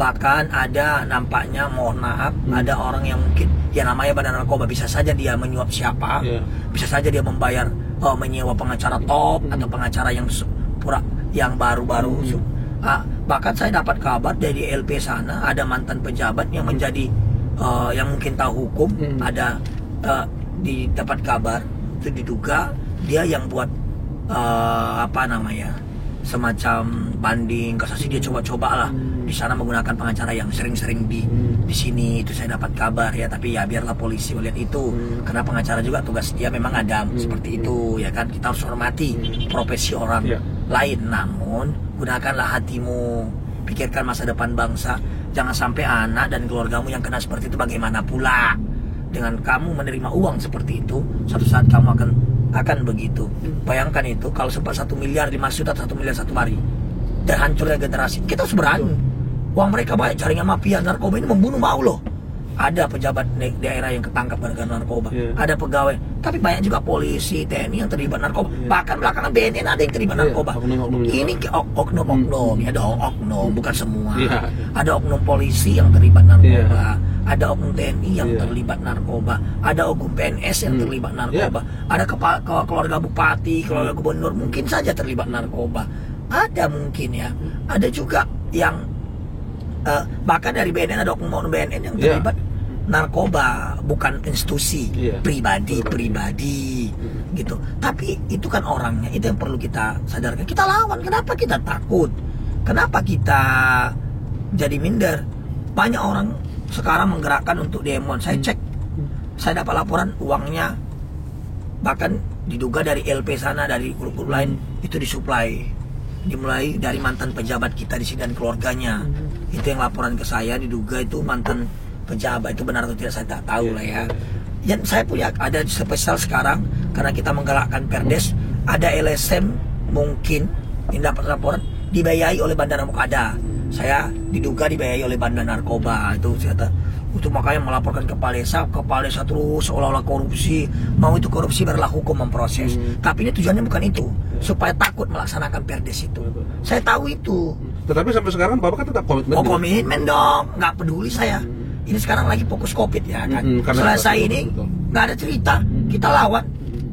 Bahkan ada nampaknya mohon maaf ada orang yang mungkin ya namanya bandar narkoba bisa saja dia menyuap siapa, bisa saja dia membayar menyewa pengacara top atau pengacara yang baru-baru. Bahkan saya dapat kabar dari LP sana ada mantan pejabat yang menjadi yang mungkin tahu hukum ada didapat kabar itu diduga dia yang buat semacam banding kasasi dia coba-coba lah di sana menggunakan pengacara yang sering-sering di sini itu saya dapat kabar ya, tapi ya biarlah polisi melihat itu karena pengacara juga tugas dia memang ada seperti itu ya kan, kita harus hormati profesi orang lain, namun gunakanlah hatimu, pikirkan masa depan bangsa. Jangan sampai anak dan keluargamu yang kena seperti itu. Bagaimana pula dengan kamu menerima uang seperti itu, suatu saat kamu akan begitu. Bayangkan itu kalau sempat 1 miliar dimaksud atau 1 miliar satu hari dan hancurnya generasi. Kita harus berani. Uang mereka banyak, jaringan mafia narkoba ini membunuh mau loh. ada pejabat daerah yang ketangkap gara-gara narkoba, ada pegawai, tapi banyak juga polisi, TNI yang terlibat narkoba. Bahkan belakangan BNN ada yang terlibat narkoba. Ini oknum-oknum, ada oknum, bukan semua. Ada oknum polisi yang terlibat narkoba, ada oknum TNI yang terlibat narkoba, ada oknum PNS yang terlibat narkoba, ada keluarga bupati, keluarga gubernur mungkin saja terlibat narkoba. Ada mungkin ya, ada juga yang bahkan dari BNN ada oknum BNN yang terlibat narkoba, bukan institusi, pribadi gitu. Tapi itu kan orangnya, itu yang perlu kita sadarkan. Kita lawan, kenapa kita takut? Kenapa kita jadi minder? Banyak orang sekarang menggerakkan untuk demo. Saya cek, saya dapat laporan uangnya bahkan diduga dari LP sana, dari grup-grup lain itu disuplai. Dimulai dari mantan pejabat kita di sini dan keluarganya. Itu yang laporan ke saya, diduga itu mantan pejabat. Itu benar atau tidak saya tak tahu lah ya. Dan saya punya ada spesial sekarang karena kita menggalakkan Perdes, ada LSM mungkin yang dapat laporan dibiayai oleh bandar narkoba. Ada, saya diduga dibiayai oleh bandar narkoba itu ternyata. Itu makanya melaporkan ke kepala desa terus seolah-olah korupsi, mau itu korupsi barulah hukum memproses. Tapi ini tujuannya bukan itu, supaya takut melaksanakan Perdes itu. Saya tahu itu. Tetapi sampai sekarang Bapak kan tetap komitmen. Oh, komitmen dong, nggak peduli saya. Ini sekarang lagi fokus COVID ya kan. Selesai ini nggak ada cerita, kita lawan.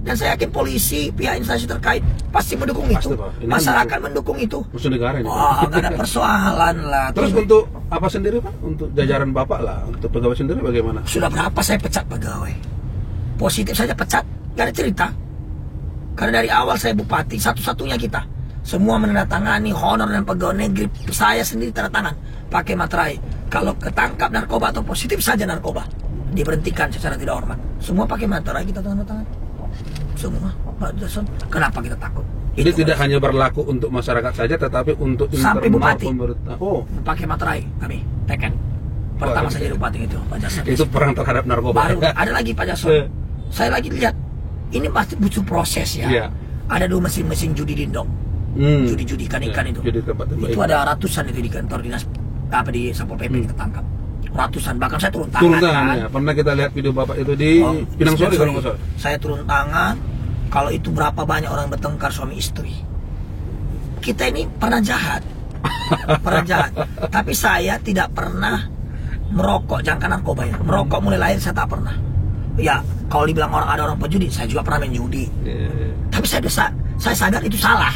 Dan saya yakin polisi, pihak instansi terkait pasti mendukung itu. Masyarakat mendukung itu. Musuh negara ini. Oh, nggak ada persoalan lah. Terus untuk apa sendiri Pak? Untuk jajaran Bapak lah, untuk pegawai sendiri bagaimana? Sudah berapa saya pecat pegawai? Positif saja pecat, nggak ada cerita. Karena dari awal saya bupati, satu-satunya kita. Semua menandatangani honor dan pegawai negeri, saya sendiri tanda tangan pakai materai. Kalau ketangkap narkoba atau positif saja narkoba, diberhentikan secara tidak hormat. Semua pakai materai, kita tanda tangan. Semua, Pak Jason. Kenapa kita takut? Jadi itu tidak hanya berlaku untuk masyarakat saja, tetapi untuk sampai bupati. Oh, pakai materai kami teken. Pertama saya jadi bupati itu, Pak Jason. Itu perang terhadap narkoba. Baru ada lagi Pak Jason. Saya lagi lihat, ini pasti butuh proses ya. Ada 2 mesin judi dindong, judi ikan itu. Itu ada ratusan itu di kantor dinas apa di Satpol PP ketangkap. Ratusan, bahkan saya turun tangan. Ya. Pernah kita lihat video Bapak itu di Pinang Sore kalau nggak salah. Saya turun tangan. Kalau itu berapa banyak orang bertengkar suami istri. Kita ini pernah jahat. Pernah jahat. Tapi saya tidak pernah merokok, jangan narkoba ya. Merokok mulai lahir saya tak pernah. Ya, kalau dibilang orang ada orang pejudi, saya juga pernah main judi. Tapi saya sadar itu salah.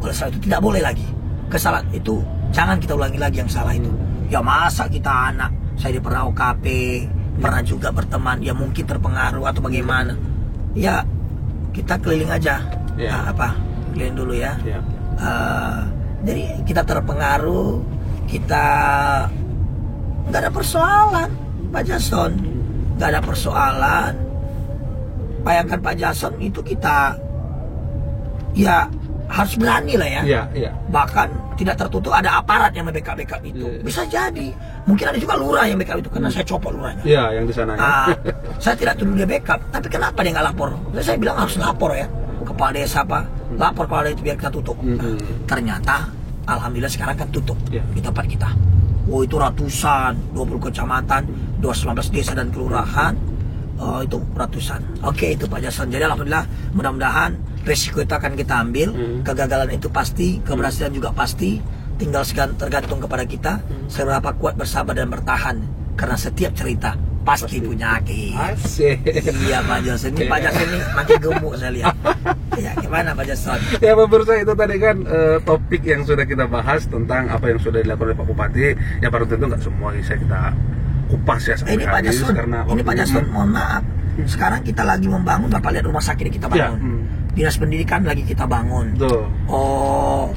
Oleh sebab itu tidak boleh lagi. Kesalahan itu jangan kita ulangi lagi yang salah itu. Ya masa kita anak, saya pernah OKP, pernah juga berteman, ya mungkin terpengaruh atau bagaimana. Ya kita keliling aja, keliling dulu ya. Jadi kita terpengaruh, kita nggak ada persoalan, Pak Jason, nggak ada persoalan. Bayangkan Pak Jason itu kita, ya harus berani lah ya. Bahkan tidak tertutup ada aparat yang membackup itu. Bisa jadi. Mungkin ada juga lurah yang backup itu karena saya copot lurahnya. Iya, yang di sana ya. Saya tidak tuduh dia backup, tapi kenapa dia nggak lapor? Saya bilang harus lapor ya. Kepala desa apa? Lapor kepala desa biar kita tutup. Ternyata alhamdulillah sekarang kan tutup di tempat kita. Oh, itu ratusan, 20 kecamatan, 219 desa dan kelurahan. Oh, itu ratusan. Oke, itu Pak Jason. Jadi alhamdulillah, mudah-mudahan resiko itu akan kita ambil. Kegagalan itu pasti, keberhasilan juga pasti. Tinggal tergantung kepada kita seberapa kuat bersabar dan bertahan. Karena setiap cerita pasti punya akhir. Asik. Iya Pak Jason. Ini Pak Jason ini makin gemuk saya lihat. Ya gimana Pak Jason? Ya pemirsa, itu tadi kan topik yang sudah kita bahas tentang apa yang sudah dilakukan oleh Pak Bupati. Ya baru tentu nggak semua bisa kita kupas ya ini Pak Jason. Ini Pak Jason, mohon maaf. Sekarang kita lagi membangun, Bapak lihat rumah sakit kita bangun. Dinas pendidikan lagi kita bangun. Oh,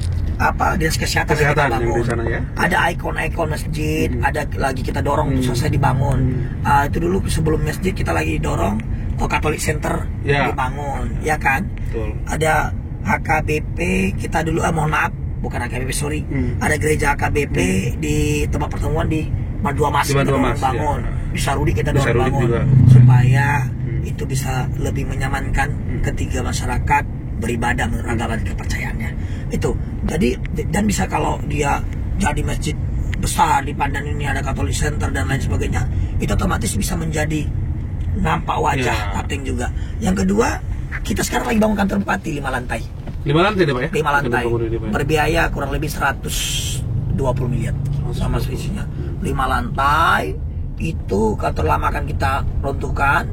dinas kesehatan kita bangun. Sana, ya? Ada ikon-ikon masjid, ada lagi kita dorong untuk selesai dibangun. Itu dulu sebelum masjid kita lagi dorong Catholic Center dibangun, ya kan? Ada HKBP kita dulu, mohon maaf, bukan HKBP sorry. Ada gereja HKBP di tempat pertemuan di Madua Mas kita dorong bangun. Di Sarudi kita dorong bangun supaya itu bisa lebih menyamankan ketiga masyarakat beribadah menurut agama dan kepercayaannya. Itu. Jadi dan bisa kalau dia jadi masjid besar di Pandan ini ada Catholic Center dan lain sebagainya, itu otomatis bisa menjadi nampak wajah Kapten juga. Yang kedua, kita sekarang lagi bangun kantor bupati 5 lantai. 5 lantai deh Pak ya? 5 lantai. Berbiaya kurang lebih 120 miliar sama selisihnya. 5 lantai itu kantor lama akan kita runtuhkan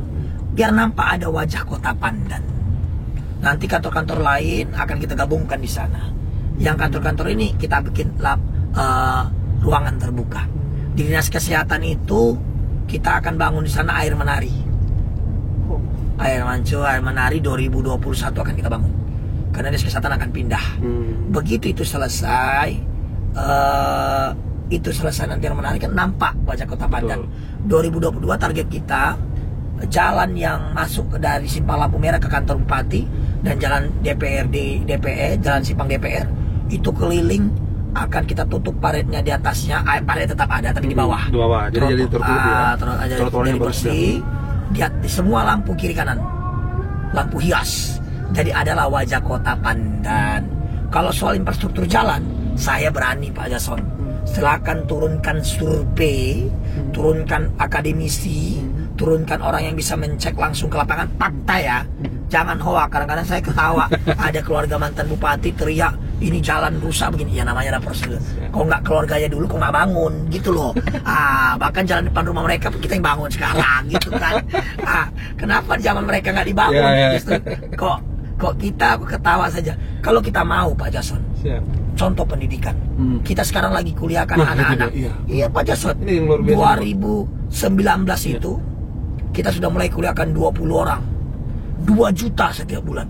biar nampak ada wajah kota Pandan. Nanti kantor-kantor lain akan kita gabungkan di sana. Yang kantor-kantor ini kita bikin ruangan terbuka. Di dinas kesehatan itu kita akan bangun di sana air menari. Air mancur, air menari 2021 akan kita bangun. Karena dinas kesehatan akan pindah. Begitu itu selesai, nanti yang menarik kan nampak wajah kota Pandan. 2022 target kita jalan yang masuk dari Simpang Lampu Merah ke kantor bupati dan jalan DPRD DPE, jalan Simpang DPR itu keliling akan kita tutup paretnya di atasnya, paret tetap ada tapi di bawah. Di bawah. Jadi jadi bersih. Di semua lampu kiri kanan, lampu hias. Jadi adalah wajah kota Pandan. Kalau soal infrastruktur jalan, saya berani Pak Jason. Silakan turunkan survei, turunkan akademisi, turunkan orang yang bisa mencek langsung ke lapangan fakta ya. Jangan hoak. Kadang-kadang saya ketawa ada keluarga mantan bupati teriak ini jalan rusak begini. Ya namanya ada prosedur. Kok nggak keluarganya dulu, kok nggak bangun gitu loh. Bahkan jalan depan rumah mereka kita yang bangun sekarang gitu kan. Kenapa di zaman mereka nggak dibangun? Justru kok kita aku ketawa saja. Kalau kita mau Pak Jason, contoh pendidikan. Kita sekarang lagi kuliahkan anak-anak. Iya Pak Jason. 2019 itu kita sudah mulai kuliahkan 20 orang. 2 juta setiap bulan.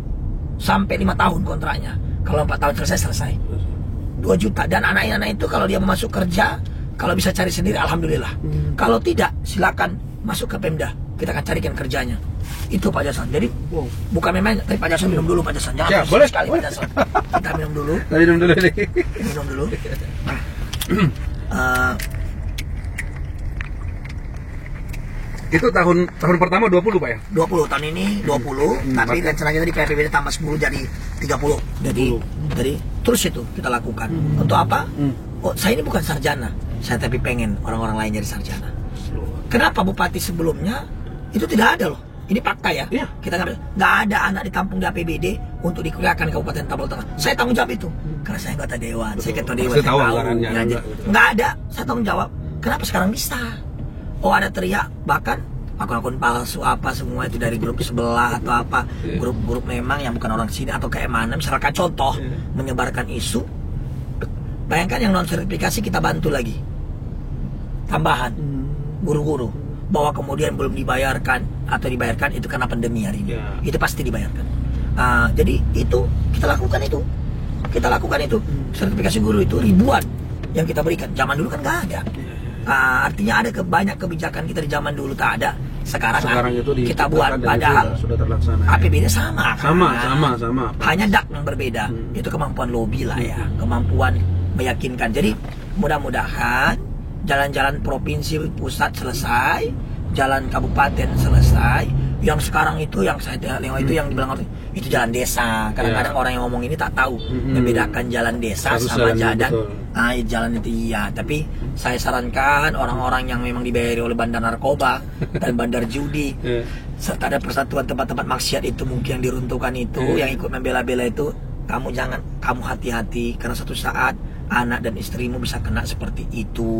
Sampai 5 tahun kontraknya. Kalau 4 tahun selesai. 2 juta. Dan anak-anak itu kalau dia mau masuk kerja, kalau bisa cari sendiri alhamdulillah. Kalau tidak, silakan masuk ke Pemda. Kita akan carikan kerjanya. Itu Pak Jason. Jadi bukan memang, tapi Pak Jason minum dulu Pak Jason. Jangan boleh sekali Pak Jason. Kita minum dulu. Minum dulu nih. Minum dulu. Itu tahun pertama 20 Pak ya? 20 tahun ini 20, tapi rencananya tadi PPBD tambah 10 jadi 30. Jadi terus itu kita lakukan. Untuk apa? Oh, saya ini bukan sarjana. Saya tapi pengen orang-orang lain jadi sarjana. Kenapa bupati sebelumnya itu tidak ada loh? Ini fakta ya. Kita nggak ada anak ditampung di APBD untuk dikuliahkan Kabupaten Tabel Tengah. Saya tanggung jawab itu karena saya anggota dewan. Saya ketua dewan. Saya tahu. Nggak ada. Saya tanggung jawab. Kenapa sekarang bisa? Oh ada teriak, bahkan akun-akun palsu apa semua itu dari grup sebelah atau apa, grup-grup memang yang bukan orang sini atau kayak mana, misalkan contoh menyebarkan isu. Bayangkan yang non sertifikasi kita bantu lagi tambahan guru-guru bahwa kemudian belum dibayarkan atau dibayarkan itu karena pandemi hari ini. Itu pasti dibayarkan. Jadi itu kita lakukan itu sertifikasi guru itu ribuan yang kita berikan. Zaman dulu kan nggak ada. Artinya ada banyak kebijakan kita di zaman dulu tak ada. Sekarang itu kita buat padahal sudah terlaksana. APBD sama. Hanya dak yang berbeda. Itu kemampuan lobby lah ya, kemampuan meyakinkan. Jadi mudah-mudahan jalan-jalan provinsi pusat selesai, jalan kabupaten selesai. Yang sekarang itu yang saya itu yang dibilang itu jalan desa. Kadang-kadang orang yang ngomong ini tak tahu membedakan jalan desa sama jalan. Jalan itu iya, tapi saya sarankan orang-orang yang memang dibayari oleh bandar narkoba dan bandar judi serta ada persatuan tempat-tempat maksiat itu mungkin yang diruntuhkan itu yang ikut membela-bela itu, kamu hati-hati karena suatu saat anak dan istrimu bisa kena seperti itu,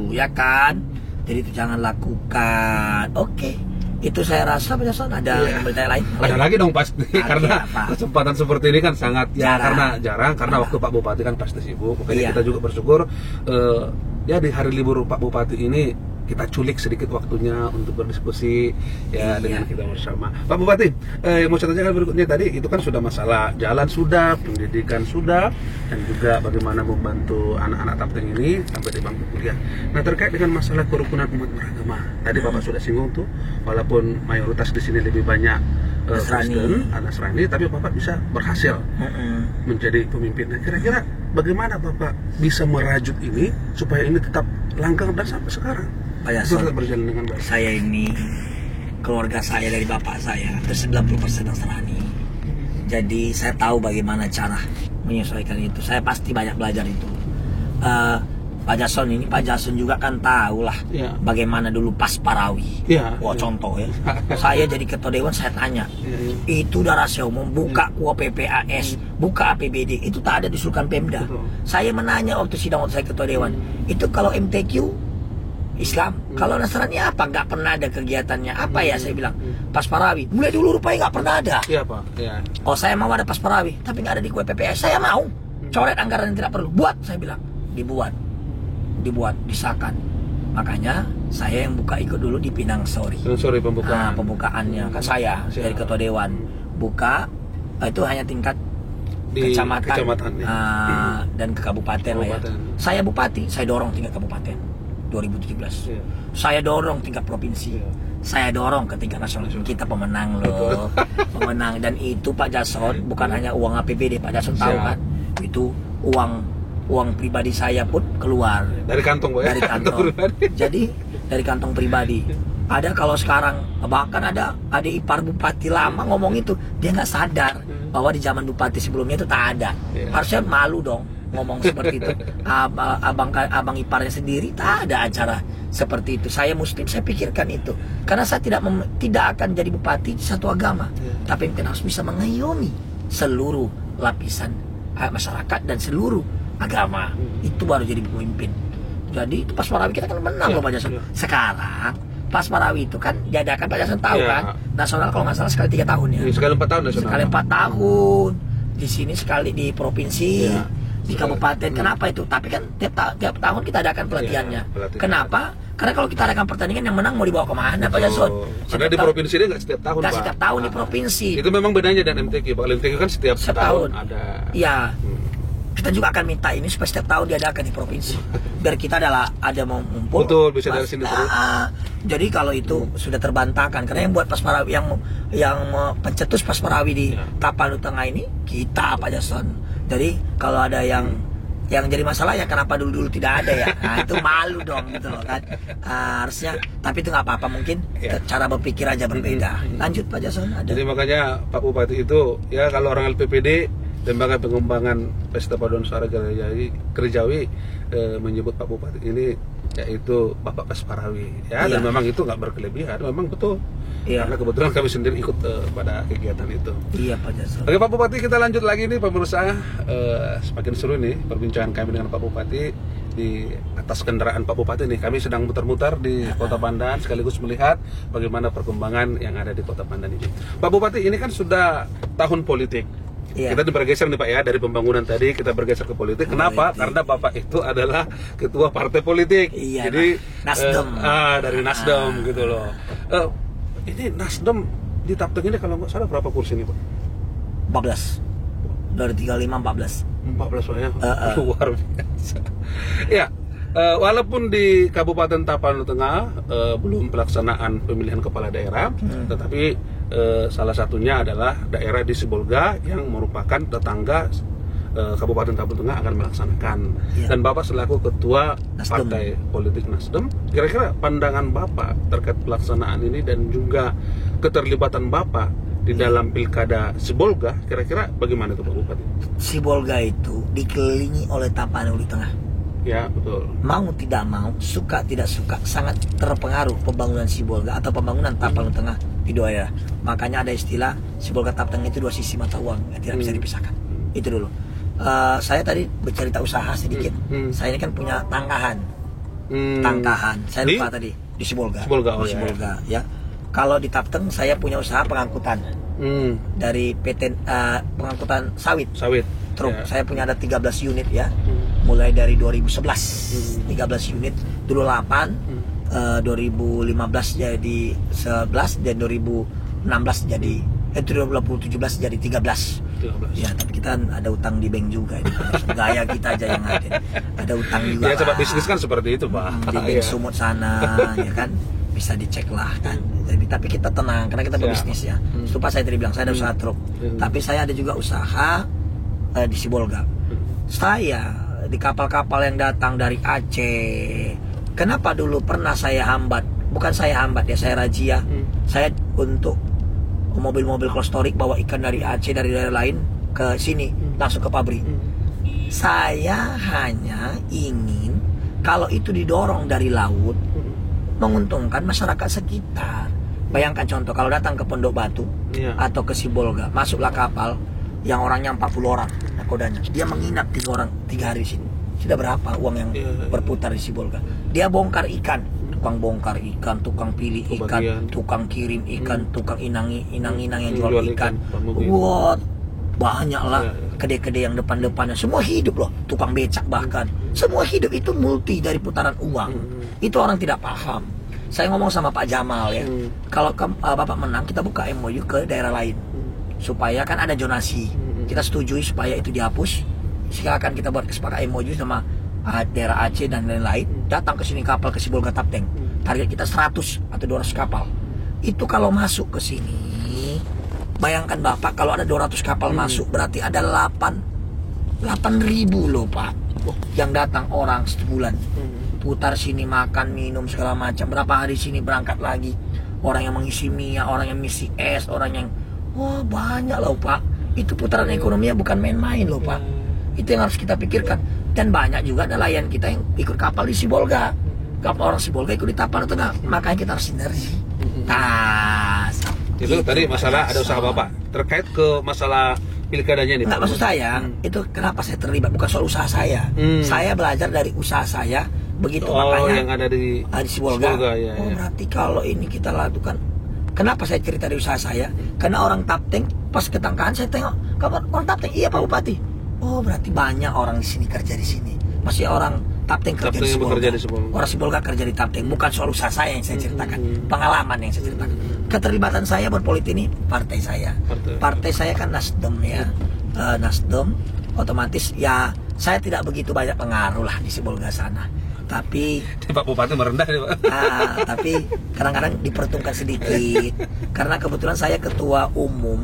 ya kan? Jadi itu jangan lakukan. Oke. Itu saya rasa Pak Jason ada yang bertanya lain. Ada lagi dong pasti karena kesempatan seperti ini kan sangat jarang karena waktu Pak Bupati kan pasti sibuk. Makanya kita juga bersyukur ya di hari libur Pak Bupati ini kita culik sedikit waktunya untuk berdiskusi dengan kita bersama. Pak Bupati, mau saya tanyakan berikutnya tadi itu kan sudah masalah jalan sudah, pendidikan sudah, dan juga bagaimana membantu anak-anak Tamteng ini sampai di bangku kuliah. Nah terkait dengan masalah kerukunan umat beragama, tadi Bapak sudah singgung tuh, walaupun mayoritas di sini lebih banyak Kristen, Nasrani, tapi Bapak bisa berhasil menjadi pemimpin. Nah, kira-kira bagaimana Bapak bisa merajut ini supaya ini tetap langgeng dan sampai sekarang? Itu tetap berjalan dengan baik. Saya ini keluarga saya dari bapak saya itu 90% Nasrani. Jadi saya tahu bagaimana cara menyesuaikan itu. Saya pasti banyak belajar itu. Pak Jason ini, Pak Jason juga kan tahu lah Ya. bagaimana dulu pas Parawi. Ya, Wah, ya. contoh ya. Saya jadi ketua dewan, saya tanya, itu udah rahasia umum, buka kuah PPAS, buka APBD, itu tak ada disuruhkan Pemda. Betul. Saya menanya waktu sidang waktu saya ketua dewan, itu kalau MTQ Islam, kalau Nasrani apa? Nggak pernah ada kegiatannya. Apa ya saya bilang? Pas Parawi, mulai dulu rupanya nggak pernah ada. Iya Pak. Iya. Oh, saya mau ada pas Parawi, tapi nggak ada di kue PPS. Saya mau coret anggaran yang tidak perlu. Buat, saya bilang. Dibuat, disahkan. Makanya saya yang buka ikut dulu di Pinang Sori. Sorry pembukaan. Pembukaannya kan saya dari ketua dewan buka, itu hanya tingkat Di kecamatan ya. Dan ke kabupaten lah ya. Kabupaten. Saya bupati, saya dorong tingkat kabupaten 2017. Iya. Saya dorong tingkat provinsi. Iya. Saya dorong ke tingkat nasional. Kita pemenang loh. Pemenang. Dan itu Pak Jason bukan hanya uang APBD, Pak Jason tahu Siap. kan. Itu uang pribadi saya pun keluar Dari kantong, Pak ya? dari kantong. Jadi dari kantong pribadi. Ada kalau sekarang bahkan ada adik ipar bupati lama ngomong itu, dia nggak sadar bahwa di zaman bupati sebelumnya itu tak ada. Iya. Harusnya malu dong ngomong seperti itu. Abang iparnya sendiri tak ada acara seperti itu. Saya Muslim, saya pikirkan itu karena saya tidak akan jadi bupati satu agama, tapi mungkin harus bisa mengayomi seluruh lapisan masyarakat dan seluruh agama. Itu baru jadi pemimpin. Jadi itu pas Parawi kita kan menang loh Pak Jason. Sekarang pas Parawi itu kan diadakan, Pak Jason tahu kan, nasional kalau nggak salah sekali 3 tahun ya. Sekali 4 tahun nasional. Sekali 4 tahun. Di sini sekali di provinsi, di kabupaten. Kenapa itu? Tapi kan tiap tahun kita adakan pelatihannya. Pelatihan. Kenapa? Karena kalau kita adakan pertandingan, yang menang mau dibawa kemana Pak Jason? Karena di provinsi dia nggak setiap tahun, Nggak Pak. setiap tahun di provinsi. Itu memang bedanya dengan MTQ. Pak MTQ kan setiap Setahun. tahun ada. Iya. Kita juga akan minta ini supaya setiap tahun diadakan di provinsi. Biar kita ada mau ngumpul. Betul, bisa dari sini terus. Jadi kalau itu sudah terbantahkan, karena yang buat pas Parawi, yang pencetus pas Parawi di Tapanuli Tengah ini kita Pak Jason. Jadi kalau ada yang jadi masalah ya kenapa dulu tidak ada ya. Nah, itu malu dong gitu loh kan. Harusnya, tapi itu nggak apa-apa, mungkin cara berpikir aja berbeda. Lanjut Pak Jason. Jadi makanya Pak Bupati itu ya, kalau orang LPPD Lembaga Pengembangan Pesta Paduan Suara Gerejawi menyebut Pak Bupati ini yaitu Bapak Pas Parawi ya. Dan memang itu nggak berkelebihan, memang betul. Karena kebetulan kami sendiri ikut pada kegiatan itu. Iya Pak Jason. Oke Pak Bupati, kita lanjut lagi nih pemirsa. Semakin seru nih perbincangan kami dengan Pak Bupati di atas kendaraan Pak Bupati nih. Kami sedang muter-muter di Kota Pandan sekaligus melihat bagaimana perkembangan yang ada di Kota Pandan ini. Pak Bupati, ini kan sudah tahun politik. Kita bergeser nih Pak ya, dari pembangunan tadi kita bergeser ke politik. Kenapa? Karena Bapak itu adalah ketua partai politik. Jadi Nasdem. Dari Nasdem gitu loh. Ini Nasdem di Tapteng ini kalau nggak salah berapa kursi nih Pak? 14. Dari 35 14. 14 Pak ya. Luar biasa. Ya. Walaupun di Kabupaten Tapanuli Tengah belum pelaksanaan pemilihan kepala daerah, tetapi salah satunya adalah daerah di Sibolga yang merupakan tetangga Kabupaten Tapanuli Tengah akan melaksanakan. Dan Bapak selaku ketua partai politik Nasdem, kira-kira pandangan Bapak terkait pelaksanaan ini dan juga keterlibatan Bapak di dalam pilkada Sibolga, kira-kira bagaimana itu Pak Bupati? Sibolga itu dikelilingi oleh Tapanuli Tengah. Ya betul. Mau tidak mau, suka tidak suka, sangat terpengaruh pembangunan Sibolga atau pembangunan Tapanuli Tengah di dua daerah. Makanya ada istilah Sibolga Tapteng itu dua sisi mata uang yang tidak bisa dipisahkan. Itu dulu. Saya tadi bercerita usaha sedikit. Saya ini kan punya tangkahan. Saya lupa tadi di Sibolga. Sibolga ya. Kalau di Tapteng saya punya usaha pengangkutan. Dari PT pengangkutan sawit. Truk. Saya punya ada 13 unit ya. Mulai dari 2011 13 unit, dulu 8, 2015 jadi 11, dan 2016 jadi 2017 jadi 13. Ya, tapi kita ada utang di bank juga ini. Gaya kita aja yang ada utang juga. Ya, coba bisnis kan seperti itu, Pak. Di bank Sumut sana ya kan. Bisa dicek lah kan. Tapi kita tenang karena kita berbisnis ya. Lupa saya tadi bilang saya ada usaha truk. Tapi saya ada juga usaha di Sibolga. Saya di kapal-kapal yang datang dari Aceh. Kenapa dulu pernah saya hambat? Bukan saya hambat ya, saya razia. Saya untuk mobil-mobil klostorik bawa ikan dari Aceh, dari daerah lain ke sini, langsung ke pabrik. Saya hanya ingin Kalau itu didorong dari laut, menguntungkan masyarakat sekitar. Bayangkan contoh, kalau datang ke Pondok Batu atau ke Sibolga, masuklah kapal yang orangnya 40 orang nakodanya. Dia menginap 3 hari di sini. Sudah berapa uang yang berputar di Sibolga? Dia bongkar ikan, tukang bongkar ikan, tukang pilih ikan, tukang kirim ikan, tukang inang-inang yang jual ikan. Wah, banyak lah kede-kede yang depan-depannya. Semua hidup loh, tukang becak bahkan. Semua hidup itu multi dari putaran uang. Itu orang tidak paham. Saya ngomong sama Pak Jamal ya, kalau Bapak menang kita buka MOU ke daerah lain. Supaya kan ada zonasi. Kita setujui supaya itu dihapus. Silakan kita buat kesepakatan MOU sama daerah Aceh dan lain-lain. Datang ke sini kapal ke Sibolga Tapteng. Target kita 100 atau 200 kapal. Itu kalau masuk ke sini, bayangkan Bapak kalau ada 200 kapal masuk, berarti ada 8.000 loh Pak. Yang datang orang sebulan. Putar sini makan, minum segala macam. Berapa hari sini berangkat lagi. Orang yang mengisi minyak, orang yang mengisi es, orang yang wah banyak loh Pak. Itu putaran ekonominya bukan main-main loh Pak. Itu yang harus kita pikirkan. Dan banyak juga nelayan kita yang ikut kapal di Sibolga. Kapal orang Sibolga ikut di Tapar Tengah. Makanya kita harus sinergi. Itu tadi masalah ada usaha Bapak terkait ke masalah pilkadanya nih. Nggak, maksud saya itu kenapa saya terlibat, bukan soal usaha saya. Saya belajar dari usaha saya. Begitu makanya yang ada di Sibolga. Ya, berarti kalau ini kita lakukan. Kenapa saya cerita dari usaha saya? Karena orang Tapteng pas ketangkahan saya tengok kabar orang Tapteng, iya Pak Bupati. Oh berarti banyak orang di sini kerja di sini. Masih orang Tapteng kerja di Sibolga. Orang Sibolga kerja di Tapteng. Bukan soal usaha saya yang saya ceritakan, pengalaman yang saya ceritakan. Keterlibatan saya berpolitik ini partai saya. Partai saya kan Nasdem ya. Nasdem otomatis ya saya tidak begitu banyak pengaruh lah di Sibolga sana. Tapi Pak Bupati merendah nih Pak. Tapi kadang-kadang diperhitungkan sedikit karena kebetulan saya ketua umum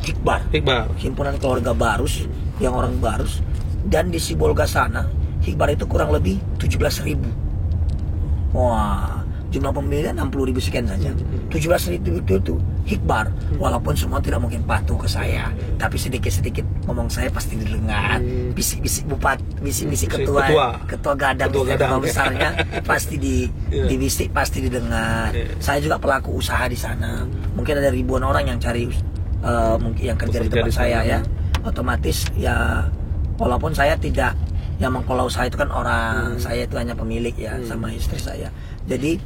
Hikbar, Himpunan Keluarga Barus yang orang Barus, dan di Sibolga sana Hikbar itu kurang lebih 17.000. Wah, jumlah pemilihnya 60.000 sekian saja. 17.000 itu Hikbar. Walaupun semua tidak mungkin patuh ke saya, tapi sedikit-sedikit ngomong saya pasti didengar. Bisik-bisik bupati, bisik-bisik ketua gadang besarnya pasti dibisik, pasti didengar. Saya juga pelaku usaha di sana. Mungkin ada ribuan orang yang cari mungkin yang kerja di tempat saya ya. Otomatis ya walaupun saya tidak yang mengkelola usaha itu kan orang, saya itu hanya pemilik ya sama istri saya. Jadi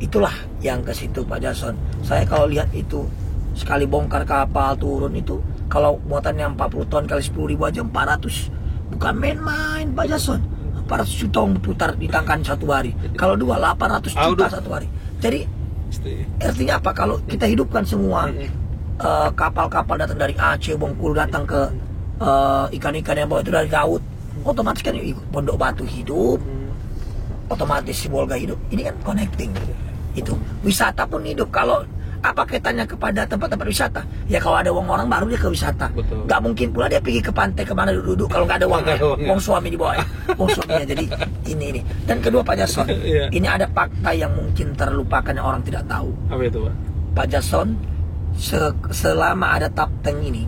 itulah yang ke situ Pak Jason. Saya kalau lihat itu sekali bongkar kapal turun itu kalau muatannya 40 ton kali 10.000 aja 400. Bukan main-main Pak Jason. 400 juta putar di tangkan satu hari. Kalau 800 juta satu hari. Jadi artinya apa? Kalau kita hidupkan semua kapal-kapal datang dari Aceh, Bengkulu datang ke ikan-ikan yang bawa itu dari laut, otomatis kan Pondok Batu hidup, otomatis Sibolga hidup. Ini kan connecting. Itu wisata pun hidup. Kalau apa kaitannya kepada tempat-tempat wisata? Ya kalau ada uang orang baru dia ke wisata. Gak mungkin pula dia pergi ke pantai kemana duduk kalau nggak ada uang. Uang suami dibawa, uang suaminya. Jadi ini. Dan kedua Pak Jason, ini ada fakta yang mungkin terlupakan yang orang tidak tahu. Apa itu Pak? Pak Jason, selama ada Tapteng ini,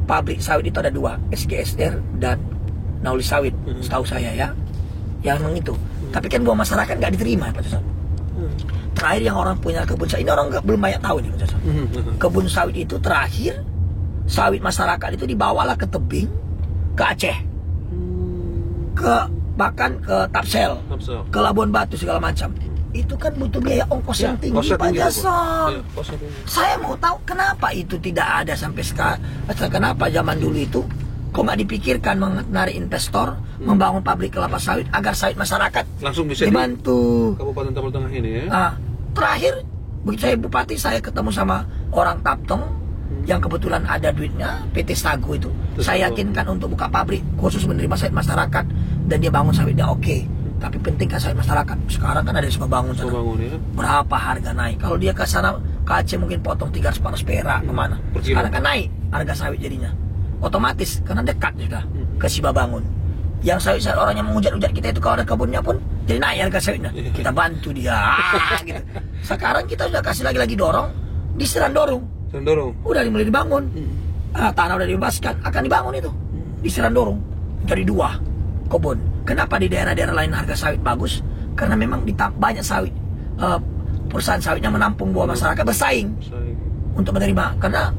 pabrik sawit itu ada 2, SGSR dan Nauli Sawit, setahu saya ya, yang itu. Tapi kan buah masyarakat nggak diterima Pak Jason. Terakhir yang orang punya kebun sawit, ini orang belum banyak tahu nih Pak Jason. Kebun sawit itu terakhir sawit masyarakat itu dibawalah ke tebing, ke Aceh, bahkan ke Tapsel, ke Labuan Batu segala macam. Itu kan butuh biaya ongkos yang tinggi Pak Jason. Saya mau tahu kenapa itu tidak ada sampai sekarang. Kenapa zaman dulu itu kok nggak dipikirkan menarik investor, membangun pabrik kelapa sawit agar sawit masyarakat langsung bisa dibantu. Kabupaten Tapal Tengah ini ya. Terakhir begitu saya bupati, saya ketemu sama orang Tapteng yang kebetulan ada duitnya, PT Sagu itu. Saya yakinkan untuk buka pabrik khusus menerima sawit masyarakat dan dia bangun sawitnya oke. Tapi penting kan sawit masyarakat. Sekarang kan ada yang suka bangun sana. Ya. Berapa harga naik? Kalau dia ke sana ke Aceh mungkin potong 300-400 perak kemana? Sekarang kan naik harga sawit jadinya. Otomatis karena dekat sudah ke Sibabangun. Yang sawit orang yang menghujat-hujat kita itu kalau ada kebunnya pun jadi naik harga sawitnya. Kita bantu dia gitu. Sekarang kita sudah kasih lagi dorong di Serandorong. Udah mulai dibangun. Tanah udah dibebaskan, akan dibangun itu di Serandorong. Jadi 2 kebun. Kenapa di daerah-daerah lain harga sawit bagus? Karena memang banyak sawit, perusahaan sawitnya menampung buah masyarakat bersaing untuk menerima, karena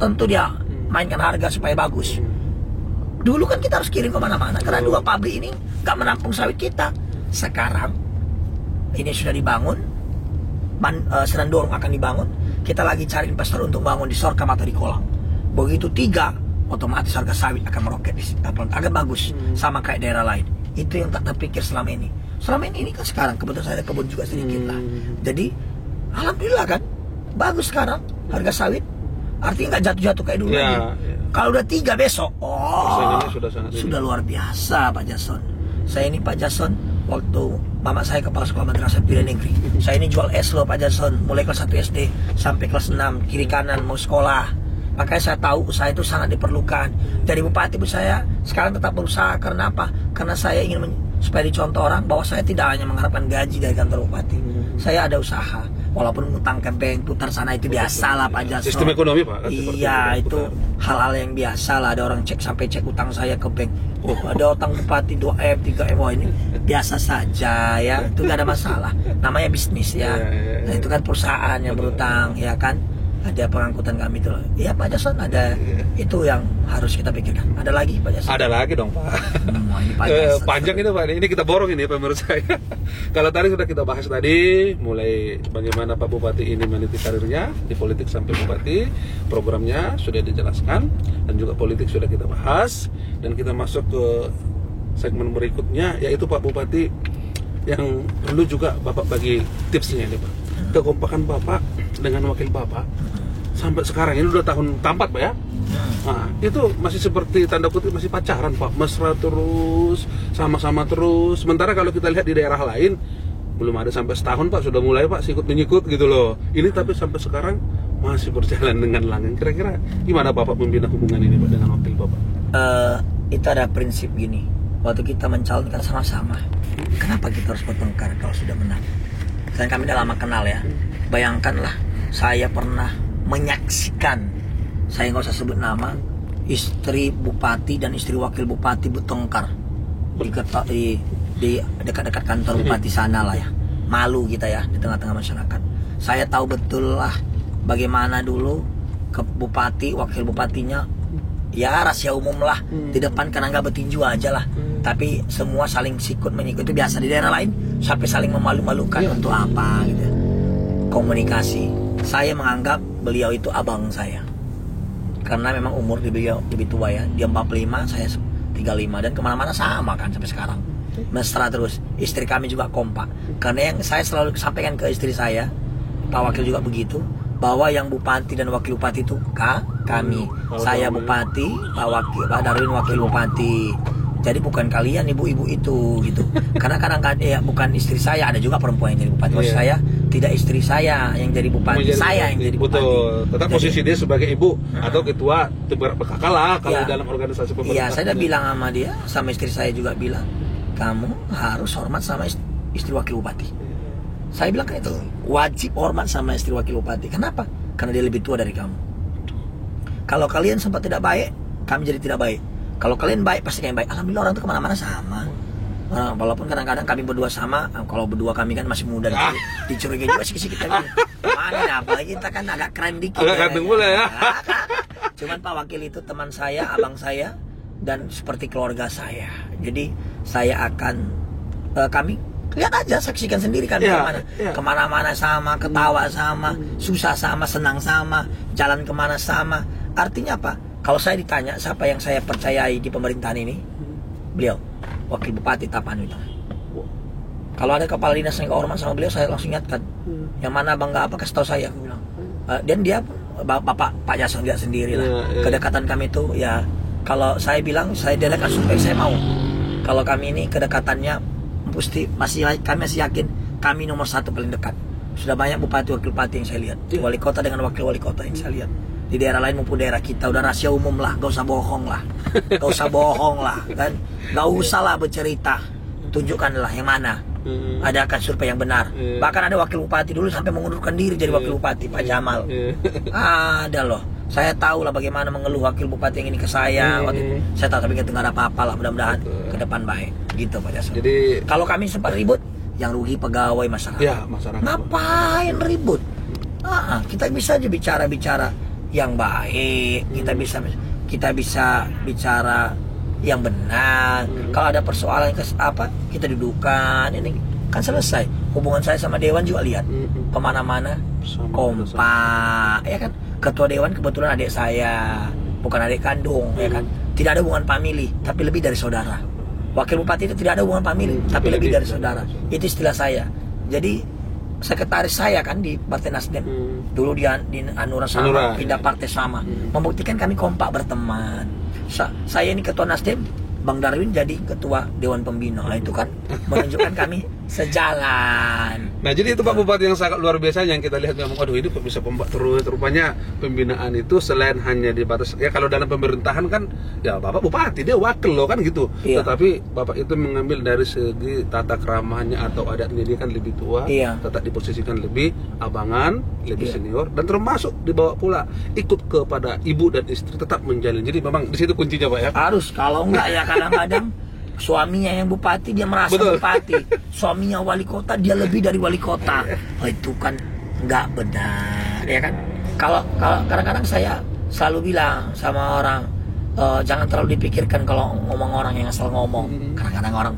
tentu dia mainkan harga supaya bagus. Dulu kan kita harus kirim kemana-mana karena dua pabrik ini nggak menampung sawit kita. Sekarang ini sudah dibangun, sedang dorong akan dibangun. Kita lagi cari investor untuk bangun di Sorkam atau di Kolang. Begitu 3, otomatis harga sawit akan meroket di agak bagus, sama kayak daerah lain. Itu yang tak terpikir selama ini. Selama ini kan sekarang kebetulan saya ada kebun juga sedikit lah. Jadi alhamdulillah kan bagus sekarang harga sawit. Artinya nggak jatuh-jatuh kayak dulu lagi. Kalau udah 3 besok, sudah luar biasa Pak Jason. Saya ini Pak Jason, waktu mama saya kepala sekolah madrasah pilihan negeri, saya ini jual es loh Pak Jason, mulai kelas 1 SD sampai kelas 6, kiri kanan mau sekolah. Makanya saya tahu usaha itu sangat diperlukan. Jadi bupati pun saya sekarang tetap berusaha. Karena apa? Karena saya ingin supaya dicontoh orang bahwa saya tidak hanya mengharapkan gaji dari kantor bupati. Saya ada usaha, walaupun mengutangkan bank putar sana itu biasa lah Pak Jason. Sistem ekonomi Pak. Iya, itu hal-hal yang biasa lah. Ada orang sampai cek utang saya ke bank. Oh, ada utang bupati 2M, 3M. Wah, ini biasa saja ya. Itu gak ada masalah. Namanya bisnis ya. Nah, itu kan perusahaan yang berutang ya kan. Ada pengangkutan kami itu. Iya Pak Jason, ada itu yang harus kita pikirkan. Ada lagi Pak Jason? Ada lagi dong Pak. Ini Pak Jason. Panjang itu Pak. Ini kita borong ini pemirsa saya. Kalau tadi sudah kita bahas tadi, mulai bagaimana Pak Bupati ini meniti karirnya di politik sampai Bupati, programnya sudah dijelaskan dan juga politik sudah kita bahas, dan kita masuk ke segmen berikutnya, yaitu Pak Bupati yang perlu juga Bapak bagi tipsnya ini Pak. Kekompakan Bapak dengan wakil Bapak sampai sekarang ini udah tahun keempat Pak ya. Nah, itu masih seperti tanda kutip masih pacaran Pak, mesra terus, sama-sama terus. Sementara kalau kita lihat di daerah lain belum ada sampai setahun Pak, sudah mulai Pak sikut menyikut gitu loh. Ini tapi sampai sekarang masih berjalan dengan langgeng. Kira-kira gimana Bapak membina hubungan ini Pak dengan wakil Bapak? Itu ada prinsip gini, waktu kita mencalonkan sama-sama, kenapa kita harus bertengkar kalau sudah menang? Dan kami udah lama kenal ya. Bayangkanlah, saya pernah menyaksikan, saya nggak usah sebut nama, istri bupati dan istri wakil bupati bertengkar di dekat-dekat kantor bupati sana lah ya. Malu kita ya di tengah-tengah masyarakat. Saya tahu betul lah bagaimana dulu ke bupati, wakil bupatinya ya rahasia umum lah di depan, karena nggak bertinju aja lah. Tapi semua saling sikut menyikut, itu biasa di daerah lain, sampai saling memalu-malukan untuk apa gitu. Komunikasi. Saya menganggap beliau itu abang saya. Karena memang umur beliau lebih tua ya. Dia 45, saya 35, dan kemana-mana sama kan sampai sekarang. Mesra terus. Istri kami juga kompak. Karena yang saya selalu sampaikan ke istri saya, Pak Wakil juga begitu, bahwa yang bupati dan wakil bupati itu kami. Saya bupati, Pak Wakil, Pak Darwin wakil bupati. Jadi bukan kalian ibu-ibu itu gitu. Karena kadang-kadang ya bukan istri saya, ada juga perempuan yang jadi bupati. Maksud saya tidak istri saya yang jadi bupati, saya yang jadi bupati. Betul. Tetap jadi, posisi dia sebagai ibu atau ketua PKK lah kalau dalam organisasi pemerintah. Iya, saya udah bilang sama dia, sama istri saya juga bilang, kamu harus hormat sama istri wakil bupati. Saya bilang kayak itu, wajib hormat sama istri wakil bupati. Kenapa? Karena dia lebih tua dari kamu. Kalau kalian sempat tidak baik, kami jadi tidak baik. Kalau kalian baik, pasti kalian baik. Alhamdulillah orang itu kemana-mana sama. Walaupun kadang-kadang kami berdua sama, kalau berdua kami kan masih muda, dicurigai juga sikit-sikit kami. Mana apalagi kita kan agak keren dikit. Agak ganteng pula ya. Cuman Pak Wakil itu teman saya, abang saya, dan seperti keluarga saya. Jadi saya akan, kami lihat aja, saksikan sendiri kan kemana-mana sama, ketawa sama, susah sama, senang sama, jalan kemana sama. Artinya apa? Kalau saya ditanya siapa yang saya percayai di pemerintahan ini, beliau, wakil bupati Tapanuli. Kalau ada kepala dinas yang gak hormat sama beliau, saya langsung ingatkan. Yang mana bangga apa, kasih tahu saya, aku bilang. Dan dia, Pak Jason lihat sendiri lah. Kedekatan kami itu ya, kalau saya bilang saya delegasi supaya saya mau. Kalau kami ini kedekatannya pasti kami masih yakin kami nomor 1 paling dekat. Sudah banyak bupati wakil bupati yang saya lihat, wali kota dengan wakil wali kota yang saya lihat. Di daerah lain maupun daerah kita udah rahasia umum lah, gak usah bohong lah, gak usah bohong lah, kan? Gak usah lah bercerita, tunjukkanlah yang mana. Adakan survei yang benar. Bahkan ada wakil bupati dulu sampai mengundurkan diri jadi wakil bupati, Pak Jamal. Ada loh. Saya tahu lah bagaimana mengeluh wakil bupati yang ini ke saya. Waktu itu saya tahu, tapi nggak ada apa-apa lah. Mudah-mudahan ke depan baik. Gitu Pak Jason. Jadi kalau kami sempat ribut, yang rugi pegawai masyarakat. ya, masyarakat. Ngapain ribut? Kita bisa aja bicara-bicara yang baik. Kita bisa bicara yang benar. Kalau ada persoalan kita dudukan. Ini kan selesai. Hubungan saya sama Dewan juga lihat kemana-mana kompak, ya kan. Ketua Dewan kebetulan adik saya, bukan adik kandung, ya kan. Tidak ada hubungan famili, tapi lebih dari saudara. Wakil bupati itu tidak ada hubungan famili, tapi lebih dari saudara. Itu istilah saya. Jadi sekretaris saya kan di Partai Nasdem, dulu di Anura sama, pindah partai sama, membuktikan kami kompak berteman. Saya ini ketua Nasdem, Bang Darwin jadi ketua Dewan Pembina. Itu kan menunjukkan kami sejalan. Nah, jadi itu Pak Bupati yang sangat luar biasa yang kita lihat memang, aduh ini kok bisa kompak terus. Rupanya pembinaan itu selain hanya di batas, ya kalau dalam pemerintahan kan ya Bapak Bupati, dia wakil loh kan gitu. Iya. Tetapi Bapak itu mengambil dari segi tata keramahnya atau adatnya, dia kan lebih tua, tetap diposisikan lebih abangan, lebih senior, dan termasuk dibawa pula ikut kepada ibu dan istri tetap menjalin. Jadi memang di situ kuncinya Pak ya. Harus, kalau enggak ya kadang-kadang suaminya yang bupati dia merasa bupati, suaminya wali kota dia lebih dari wali kota. Itu kan nggak benar, ya kan. Kalau kadang-kadang saya selalu bilang sama orang, jangan terlalu dipikirkan kalau ngomong orang yang asal ngomong. Kadang-kadang orang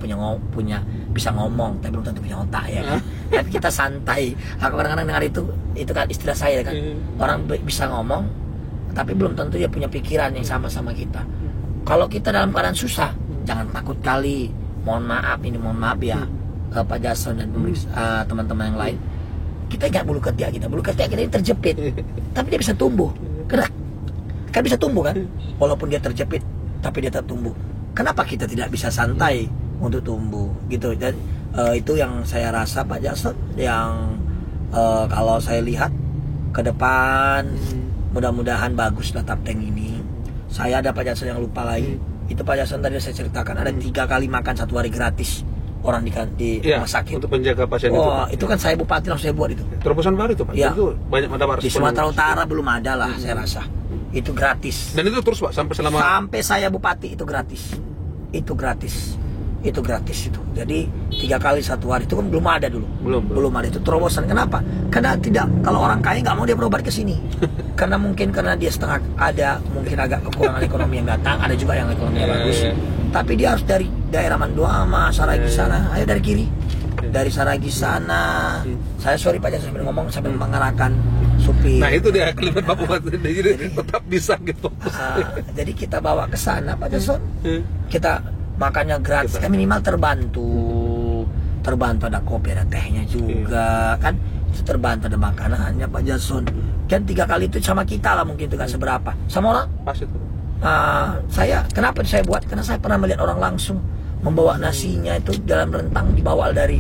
punya bisa ngomong tapi belum tentu punya otak, ya kan. Tapi kita santai. Aku kadang-kadang dengar itu kan istilah saya, kan. Orang bisa ngomong tapi belum tentu dia punya pikiran yang sama-sama kita. Kalau kita dalam keadaan susah, jangan takut kali. Mohon maaf ya Pak Jason dan teman-teman yang lain. Kita ingat bulu ketiak kita ini terjepit, tapi dia bisa tumbuh. Kan bisa tumbuh kan? Walaupun dia terjepit, tapi dia tetap tumbuh. Kenapa kita tidak bisa santai untuk tumbuh gitu? Dan itu yang saya rasa Pak Jason, yang kalau saya lihat ke depan, mudah-mudahan baguslah Tapteng ini. Saya ada Pak Jason yang lupa lagi. Itu Pak Jason tadi saya ceritakan, ada 3 kali makan 1 hari gratis orang di rumah sakit untuk menjaga pasien itu. Itu kan saya bupati langsung saya buat itu. Terobosan baru itu Pak. Ya. Itu banyak mendapat di Sumatera Utara belum ada lah, saya rasa. Itu gratis. Dan itu terus Pak sampai saya bupati itu gratis. Itu gratis. Jadi 3 kali 1 hari itu kan belum ada dulu. Belum ada, itu terobosan. Kenapa? Karena kalau orang kaya nggak mau dia berobat ke sini. Karena dia setengah ada, mungkin agak kekurangan ekonomi yang datang. Ada juga yang ekonominya bagus. Tapi dia harus dari daerah Manduama, Saragi sana. Ayo dari kiri. Dari Saragi sana. Saya sorry Pak Jason sambil ngomong sambil mengarahkan supir. Nah itu dia kalimat Pak Bupati, jadi tetap bisa gitu. Jadi kita bawa ke sana Pak Jason. Kita makannya gratis, kan minimal terbantu ada kopi, ada tehnya juga, kan itu terbantu, ada makanannya Pak Jason. Kan 3 kali itu sama kita lah, mungkin itu kan seberapa sama orang. Pas itu. Kenapa saya buat? Karena saya pernah melihat orang langsung membawa nasinya itu dalam rentang, dibawa dari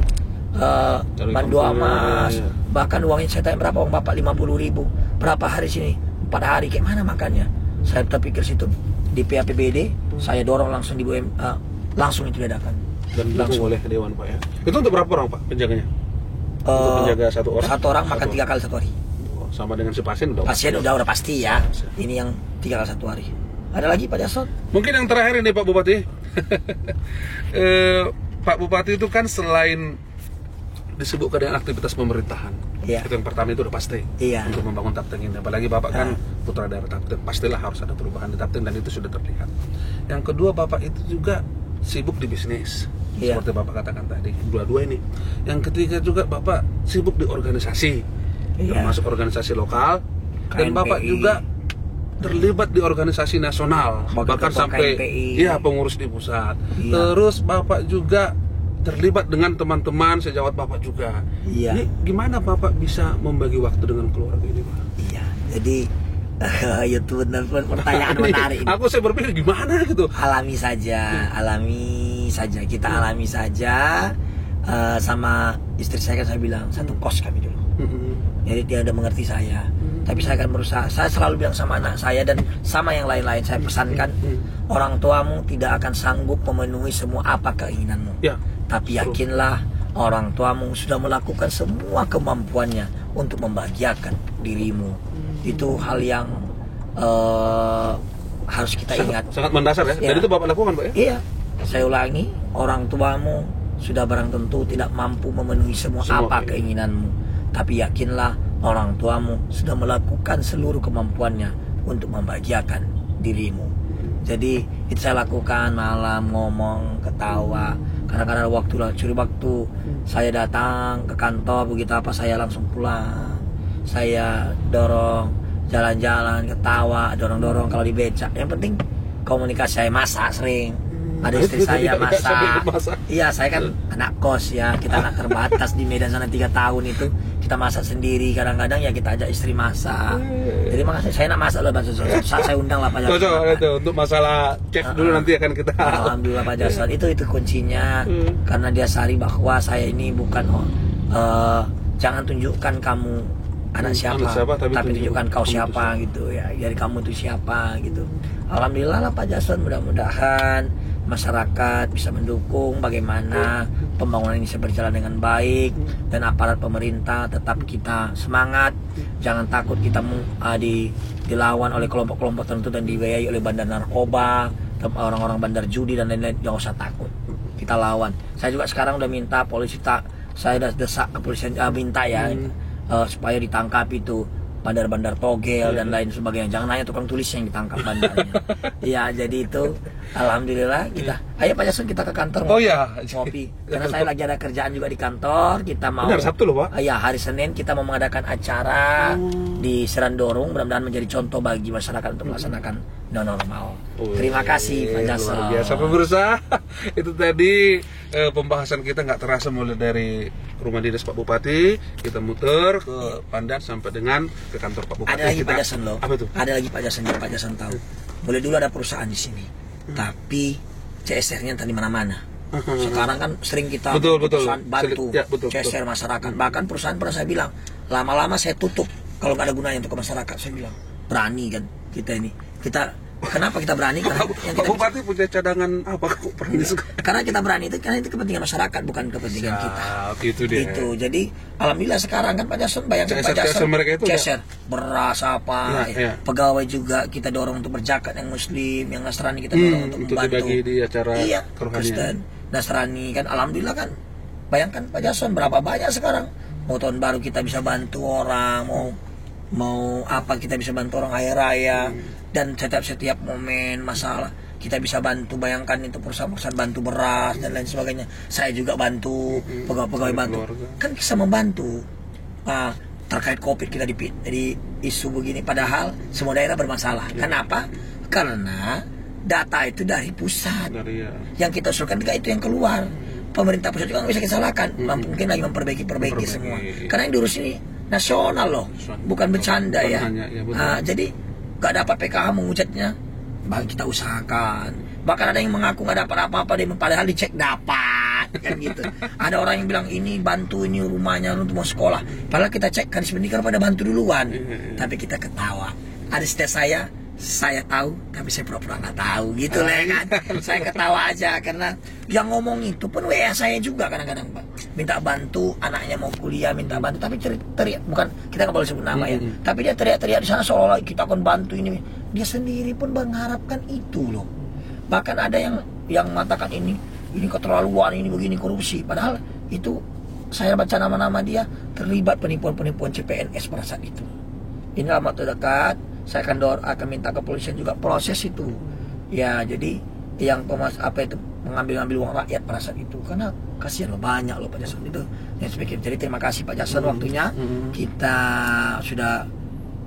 Manduama, bahkan uangnya saya tanya berapa, uang Bapak 50.000, berapa hari sini? 4 hari, kayak mana makannya? Saya terpikir situ di PAPBD, saya dorong langsung di langsung itu diadakan. Dan langsung oleh Dewan Pak ya. Itu untuk berapa orang Pak penjaganya? Untuk menjaga 1 orang? 1 orang makan 3 kali 1 hari. Sama dengan si pasien udah. Pasien udah pasti ya. Ini yang 3 kali 1 hari. Ada lagi Pak Jason? Mungkin yang terakhir ini Pak Bupati. Pak Bupati itu kan selain disebutkan dengan aktivitas pemerintahan, itu yang pertama itu udah pasti untuk membangun Tapteng ini. Apalagi Bapak kan putra daerah Tapteng, pastilah harus ada perubahan di Tapteng dan itu sudah terlihat. Yang kedua, Bapak itu juga sibuk di bisnis, seperti Bapak katakan tadi, dua-dua ini. Yang ketiga juga Bapak sibuk di organisasi, termasuk organisasi lokal, dan Bapak juga terlibat di organisasi nasional, bahkan sampai pengurus di pusat. Terus Bapak juga terlibat dengan teman-teman sejawat Bapak juga. Ini gimana Bapak bisa membagi waktu dengan keluarga ini Pak? Jadi itu benar pertanyaan menarik. Saya berpikir gimana gitu. Alami saja. Kita alami saja. Sama istri saya kan saya bilang satu kos kami dulu. Jadi dia udah mengerti saya. Tapi saya akan berusaha. Saya selalu bilang sama anak saya dan sama yang lain-lain, saya pesankan, orang tuamu tidak akan sanggup memenuhi semua apa keinginanmu. Tapi yakinlah orang tuamu sudah melakukan semua kemampuannya untuk membahagiakan dirimu. Itu hal yang harus kita ingat. Sangat mendasar ya. Dan itu Bapak lakukan, Pak ya? Iya, saya ulangi, orang tuamu sudah barang tentu tidak mampu memenuhi semua apa keinginanmu, tapi yakinlah orang tuamu sudah melakukan seluruh kemampuannya untuk membahagiakan dirimu. Jadi itu saya lakukan, malam ngomong, ketawa. Kadang-kadang curi waktu saya datang ke kantor, begitu apa saya langsung pulang. Saya dorong, jalan-jalan, ketawa, dorong-dorong kalau di becak. Yang penting komunikasi. Saya masak sering. Ada istri saya masak. Iya, saya kan anak kos ya. Kita anak terbatas di Medan sana 3 tahun itu. Kita masak sendiri. Kadang-kadang ya kita ajak istri masak. Jadi makanya saya nak masak loh Pak Jason. Saya undang lah Pak Jason. Itu untuk masalah chef dulu nanti akan kita. Alhamdulillah Pak Jason. Itu kuncinya. Karena dia sadari bahwa saya ini bukan jangan tunjukkan kamu anak siapa tapi tunjukkan kau siapa gitu ya. Jadi kamu itu siapa gitu. Alhamdulillah lah Pak Jason, mudah-mudahan masyarakat bisa mendukung bagaimana pembangunan ini bisa berjalan dengan baik, dan aparat pemerintah tetap kita semangat, jangan takut kita dilawan oleh kelompok-kelompok tertentu dan dibiayai oleh bandar narkoba, orang-orang bandar judi dan lain-lain. Jangan usah takut, kita lawan. Saya juga sekarang udah minta polisi, saya udah desak kepolisian, minta ya supaya ditangkap itu bandar-bandar togel dan lain sebagainya. Jangan hanya tukang tulis yang ditangkap bandarnya. Ya, jadi itu alhamdulillah kita. Ayo Pak Jason, kita ke kantor. Oh ya, ngopi. Karena saya lagi ada kerjaan juga di kantor. Kita mau. Benar, Sabtu loh Pak. Ya, hari Senin kita mau mengadakan acara di Serandorong. Mudah-mudahan menjadi contoh bagi masyarakat untuk melaksanakan new normal. Terima kasih Pak Jason. Luar biasa pemirsa. Itu tadi pembahasan kita nggak terasa mulai dari rumah dinas Pak Bupati, kita muter ke Pandan sampai dengan ke kantor Pak Bupati. Ada lagi Pak Jason loh. Apa itu? Ada lagi Pak Jason, Pak Jason tahu. Boleh dulu ada perusahaan di sini, tapi CSR-nya tadi mana-mana. Sekarang kan sering kita bantu CSR masyarakat. Bahkan perusahaan pernah saya bilang, lama-lama saya tutup kalau nggak ada gunanya untuk ke masyarakat. Saya bilang, berani kan kita ini. Kenapa kita berani? Karena Pak Bupati punya cadangan apa? Karena kita berani itu, karena itu kepentingan masyarakat, bukan kepentingan kita. Itu dia. Itu. Jadi alhamdulillah sekarang kan Pak Jason, bayangkan Pak Jason CSR beras apa, pegawai juga kita dorong untuk berzakat, yang Muslim, yang Nasrani kita dorong untuk membantu. Dibagi di acara Kristen, Nasrani kan, alhamdulillah kan. Bayangkan Pak Jason berapa banyak sekarang. Mau tahun baru kita bisa bantu orang, mau apa kita bisa bantu orang hari raya. Dan setiap momen masalah kita bisa bantu. Bayangkan itu perusahaan-perusahaan bantu beras dan lain sebagainya. Saya juga bantu, pegawai bantu. Kan bisa membantu. Terkait COVID kita di isu begini, padahal semua daerah bermasalah. Kenapa? Karena data itu dari pusat. Yang kita usulkan juga itu yang keluar. Pemerintah pusat juga nggak bisa kita salahkan. Mungkin lagi memperbaiki semua. Karena yang diurus ini nasional loh, bukan bercanda ya. Jadi gak dapat PKH mengucapnya, bahkan kita usahakan. Bahkan ada yang mengaku gak dapat apa-apa, padahal dicek dapat kan gitu. Ada orang yang bilang ini bantu, ini rumahnya untuk mau sekolah, padahal kita cek kan sebenarnya pada bantu duluan. Tapi kita ketawa. Ada setiap saya tahu, tapi saya pura-pura nggak tahu gitu lah kan. Saya ketawa aja karena yang ngomong itu pun WA saya juga kadang-kadang Pak. Minta bantu, anaknya mau kuliah minta bantu, tapi teriak, bukan, kita nggak boleh sebut nama ya. Tapi dia teriak-teriak di sana seolah kita akan bantu ini. Dia sendiri pun mengharapkan itu loh. Bahkan ada yang mengatakan ini keterlaluan, ini begini korupsi. Padahal itu saya baca nama-nama dia terlibat penipuan-penipuan CPNS pada saat itu. Ini lama terdekat. Saya akan minta kepolisian juga proses itu. Ya, jadi yang mengambil uang rakyat pada saat itu, karena kasihan loh, banyak loh Pak Jason itu. Jadi terima kasih Pak Jason waktunya. Kita sudah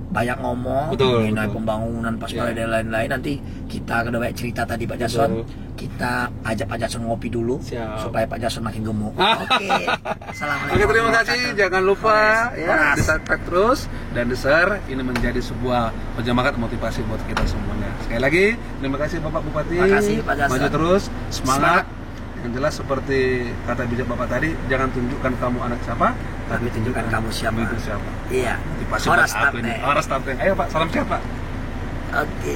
banyak ngomong mengenai pembangunan Paspampres dan lain-lain. Nanti kita kedua cerita tadi Pak Jason. Kita ajak Pak Jason ngopi dulu. Supaya Pak Jason makin gemuk. Oke. Assalamualaikum. Oke, terima kasih. Jangan lupa ya di-subscribe terus dan di-share. Ini menjadi sebuah penyemangat motivasi buat kita semuanya. Sekali lagi terima kasih Bapak Bupati. Terima kasih Pak Jason. Maju terus, semangat. Yang jelas seperti kata bijak Bapak tadi, jangan tunjukkan kamu anak siapa, tapi tunjukkan kamu siapa. Itu siapa. Iya. Orang Stapeng. Ayo Pak, salam siapa? Oke.